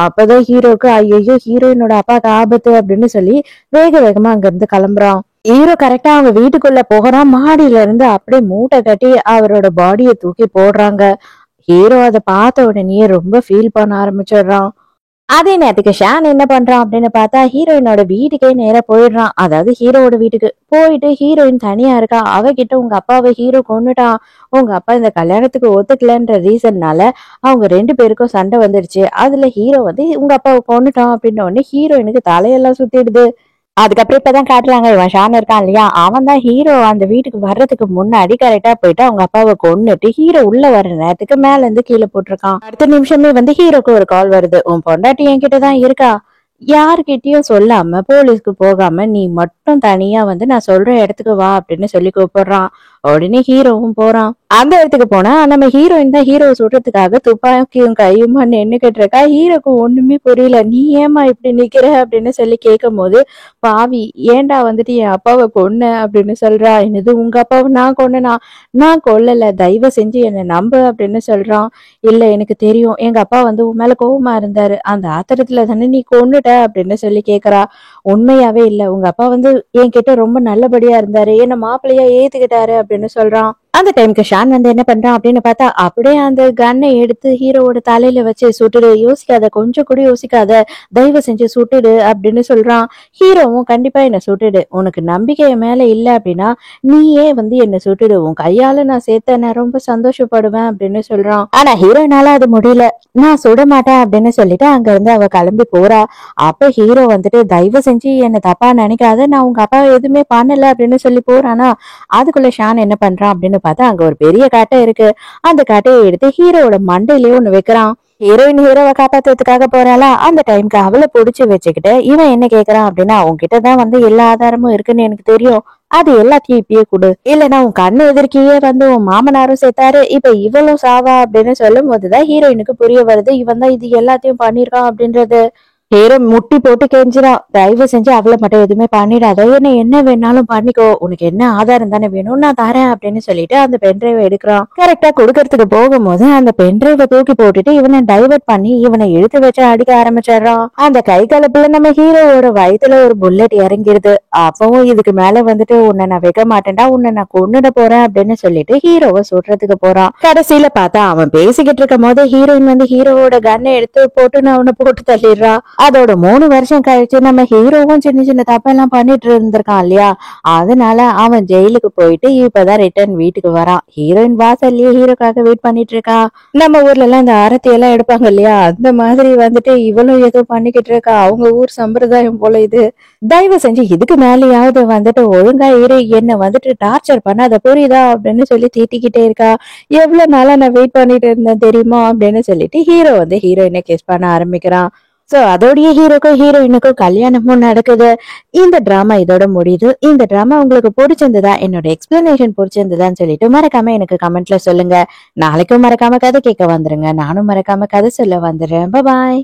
அப்பதான் ஹீரோக்கு ஐயோ ஹீரோயினோட அப்பாக்கு ஆபத்து அப்படின்னு சொல்லி வேகமா அங்க இருந்து கிளம்புறான். ஹீரோ கரெக்டா அவங்க வீட்டுக்குள்ள போகிறான். மாடியில இருந்து அப்படியே மூட்டை கட்டி அவரோட பாடியை தூக்கி போடுறாங்க. ஹீரோ அதை பார்த்த உடனே ரொம்ப ஃபீல் பண்ண ஆரம்பிச்சிடுறான். அதே நேரத்துக்கு ஷான் என்ன பண்றான் அப்படின்னு பார்த்தா ஹீரோயினோட வீட்டுக்கே நேரா போயிடுறான். அதாவது ஹீரோவோட வீட்டுக்கு போயிட்டு ஹீரோயின் தனியா இருக்கா. அவகிட்ட உங்க அப்பாவை ஹீரோ கொன்னுட்டான், உங்க அப்பா இந்த கல்யாணத்துக்கு ஒத்துக்கலன்ற ரீசன்னால அவங்க 2 பேருக்கும் சண்டை வந்துடுச்சு. அதுல ஹீரோ வந்து உங்க அப்பாவை கொன்னுட்டான் அப்படின்ன உடனே ஹீரோயினுக்கு தலையெல்லாம் சுத்திடுது. அதுக்கப்புறம் இப்பதான் காட்டுறாங்க, இவன் ஷான் இருக்கான் இல்லையா, அவன் தான் ஹீரோ அந்த வீட்டுக்கு வர்றதுக்கு முன்னாடி கரெக்டா போயிட்டு அவங்க அப்பாவை கொன்னுட்டு ஹீரோ உள்ள வர்ற நேரத்துக்கு மேல இருந்து கீழே போட்டிருக்கான். அடுத்த நிமிஷமே வந்து ஹீரோக்கு ஒரு கால் வருது. உன் பொண்டாட்டி என்கிட்டதான் இருக்கா, யாருகிட்டயும் சொல்லாம போலீஸ்க்கு போகாம நீ மட்டும் தனியா வந்து நான் சொல்ற இடத்துக்கு வா அப்படின்னு சொல்லி கூப்பிடுறான். உடனே ஹீரோவும் போறான். அந்த இடத்துக்கு போனா நம்ம ஹீரோயின் தான் ஹீரோவை சுடுறதுக்காக துப்பாக்கியும் கையுமா நின்னுகிட்டு இருக்கா. ஹீரோக்கு ஒண்ணுமே புரியல. நீ ஏமா இப்படி நிக்கிற அப்படின்னு சொல்லி கேட்கும் போது, பாவி ஏன்டா வந்துட்டு என் அப்பாவை கொன்ன அப்படின்னு சொல்றா. என்னது உங்க அப்பாவை நான் கொன்னனா? நான் கொல்லல, தயவு செஞ்சு என்னை நம்பு அப்படின்னு சொல்றான். இல்ல எனக்கு தெரியும், எங்க அப்பா வந்து உன் மேல கோவமா இருந்தாரு, அந்த ஆத்திரத்துல தானே நீ கொன்னுட்ட அப்படின்னு சொல்லி கேக்குறா. உண்மையாவே இல்ல, உங்க அப்பா வந்து என்கிட்ட ரொம்ப நல்லபடியா இருந்தாரு, என்ன மாப்பிள்ளையா ஏத்துக்கிட்டாரு அப்படின்னு சொல்றான். அந்த டைம்க்கு ஷான் வந்து என்ன பண்றான் அப்படின்னு பார்த்தா அப்படியே அந்த கன்னை எடுத்து ஹீரோவோட தலையில வச்சு சுட்டுடு, யோசிக்காத, கொஞ்சம் கூட யோசிக்காத, தயவு செஞ்சு சுட்டுடு அப்படின்னு சொல்றான். ஹீரோவும் கண்டிப்பா என்ன சுட்டுடு, உனக்கு நம்பிக்கை என் மேல இல்ல அப்படின்னா நீயே வந்து என்ன சுட்டுடு, உன் கையால நான் சேர்த்த நான் ரொம்ப சந்தோஷப்படுவேன் அப்படின்னு சொல்றான். ஆனா ஹீரோனால அது முடியல. நான் சுட மாட்டேன் அப்படின்னு சொல்லிட்டு அங்க இருந்து அவ கிளம்பி போறா. அப்ப ஹீரோ வந்துட்டு தயவு செஞ்சு என்ன தப்பா நினைக்காத, நான் உங்க அப்பா எதுவுமே பண்ணல அப்படின்னு சொல்லி போறானா. அதுக்குள்ள ஷான் என்ன பண்றான் அப்படின்னு பார்த்தா அங்க ஒரு பெரிய காட்டை இருக்கு. அந்த காட்டையை எடுத்து ஹீரோவோட மண்டையிலேயே ஒண்ணு வைக்கிறான். ஹீரோயின் ஹீரோவை காப்பாத்துறதுக்காக போறாளா, அந்த டைம்க்கு அவளை புடிச்சு வச்சுக்கிட்டு இவன் என்ன கேக்குறான் அப்படின்னா, உன்கிட்டதான் வந்து எல்லா ஆதாரமும் இருக்குன்னு எனக்கு தெரியும், அது எல்லாத்தையும் இப்பயே கொடு, இல்லைன்னா உன் கண்ணு எதிர்க்கையே வந்து உன் மாமனாரும் சேர்த்தாரு, இப்ப இவளும் சாவா அப்படின்னு சொல்லும் போதுதான் ஹீரோயினுக்கு புரிய வருது, இவன் தான் இது எல்லாத்தையும் பண்ணிருக்கான் அப்படின்றது. ஹீரோ முட்டி போட்டு கெஞ்சிரான், தயவு செஞ்சு அவளை மட்டும் எதுவுமே பண்ணிடாத, என்ன வேணாலும் பண்ணிக்கோ, உனக்கு என்ன ஆதாரம் தானே வேணும், நான் தரேன் அப்படின்னு சொல்லிட்டு அந்த பென்ட்ரைவை எடுக்கிறான். கரெக்டா கொடுக்கறதுக்கு போகும்போது அந்த பென்ட்ரைவை தூக்கி போட்டுட்டு இவனை டைவர்ட் பண்ணி இவனை இழுத்து வச்சு அடிக்க ஆரம்பிச்சிடறான். அந்த கை கலப்புல நம்ம ஹீரோவோட வயித்துல ஒரு புல்லட் இறங்கிருது. அப்பவும் இதுக்கு மேல வந்துட்டு உன்னை நான் வைக்க மாட்டேன்டா, உன்னை நான் கொன்னுட போறேன் அப்படின்னு சொல்லிட்டு ஹீரோவை சுடுறதுக்கு போறான். கடைசியில பார்த்தா அவன் பேசிக்கிட்டு இருக்கும் போது ஹீரோயின் வந்து ஹீரோவோட கன்னை எடுத்து போட்டு நான் அவனை போட்டு தள்ளிடுறா. அதோட 3 வருஷம் கழிச்சு நம்ம ஹீரோவும் சின்ன சின்ன தப்பெல்லாம் பண்ணிட்டு இருந்திருக்கான் இல்லையா, அதனால அவன் ஜெயிலுக்கு போயிட்டு இப்பதான் ரிட்டர்ன் வீட்டுக்கு வரான். ஹீரோயின் வாசல்லயே ஹீரோக்காக வெயிட் பண்ணிட்டு இருக்கா. நம்ம ஊர்ல எல்லாம் இந்த ஆரத்தி எல்லாம் எடுப்பாங்க இல்லையா, அந்த மாதிரி வந்துட்டு இவளும் ஏதோ பண்ணிக்கிட்டு இருக்கா. அவங்க ஊர் சம்பிரதாயம் போல இது. தயவு செஞ்சு இதுக்கு மேலேயாவது வந்துட்டு ஒழுங்கா இரு, என்ன வந்துட்டு டார்ச்சர் பண்ணாத புரியுதா அப்படின்னு சொல்லி திட்டிக்கிட்டே இருக்கா. எவ்வளவு நாளா நான் வெயிட் பண்ணிட்டு இருந்தேன் தெரியுமா அப்படின்னு சொல்லிட்டு ஹீரோ வந்து ஹீரோயினை கிஸ் பண்ண ஆரம்பிக்கிறான். சோ அதோடய ஹீரோக்கும் ஹீரோயினுக்கும் கல்யாணமும் நடக்குது. இந்த டிராமா இதோட முடியுது. இந்த டிராமா உங்களுக்கு பிடிச்சிருந்ததா, என்னோட எக்ஸ்பிளனேஷன் பிடிச்சிருந்ததான்னு சொல்லிட்டு மறக்காம எனக்கு கமெண்ட்ல சொல்லுங்க. நாளைக்கும் மறக்காம கதை கேட்க வந்துருங்க. நானும் மறக்காம கதை சொல்ல வந்துடுறேன். பாய்.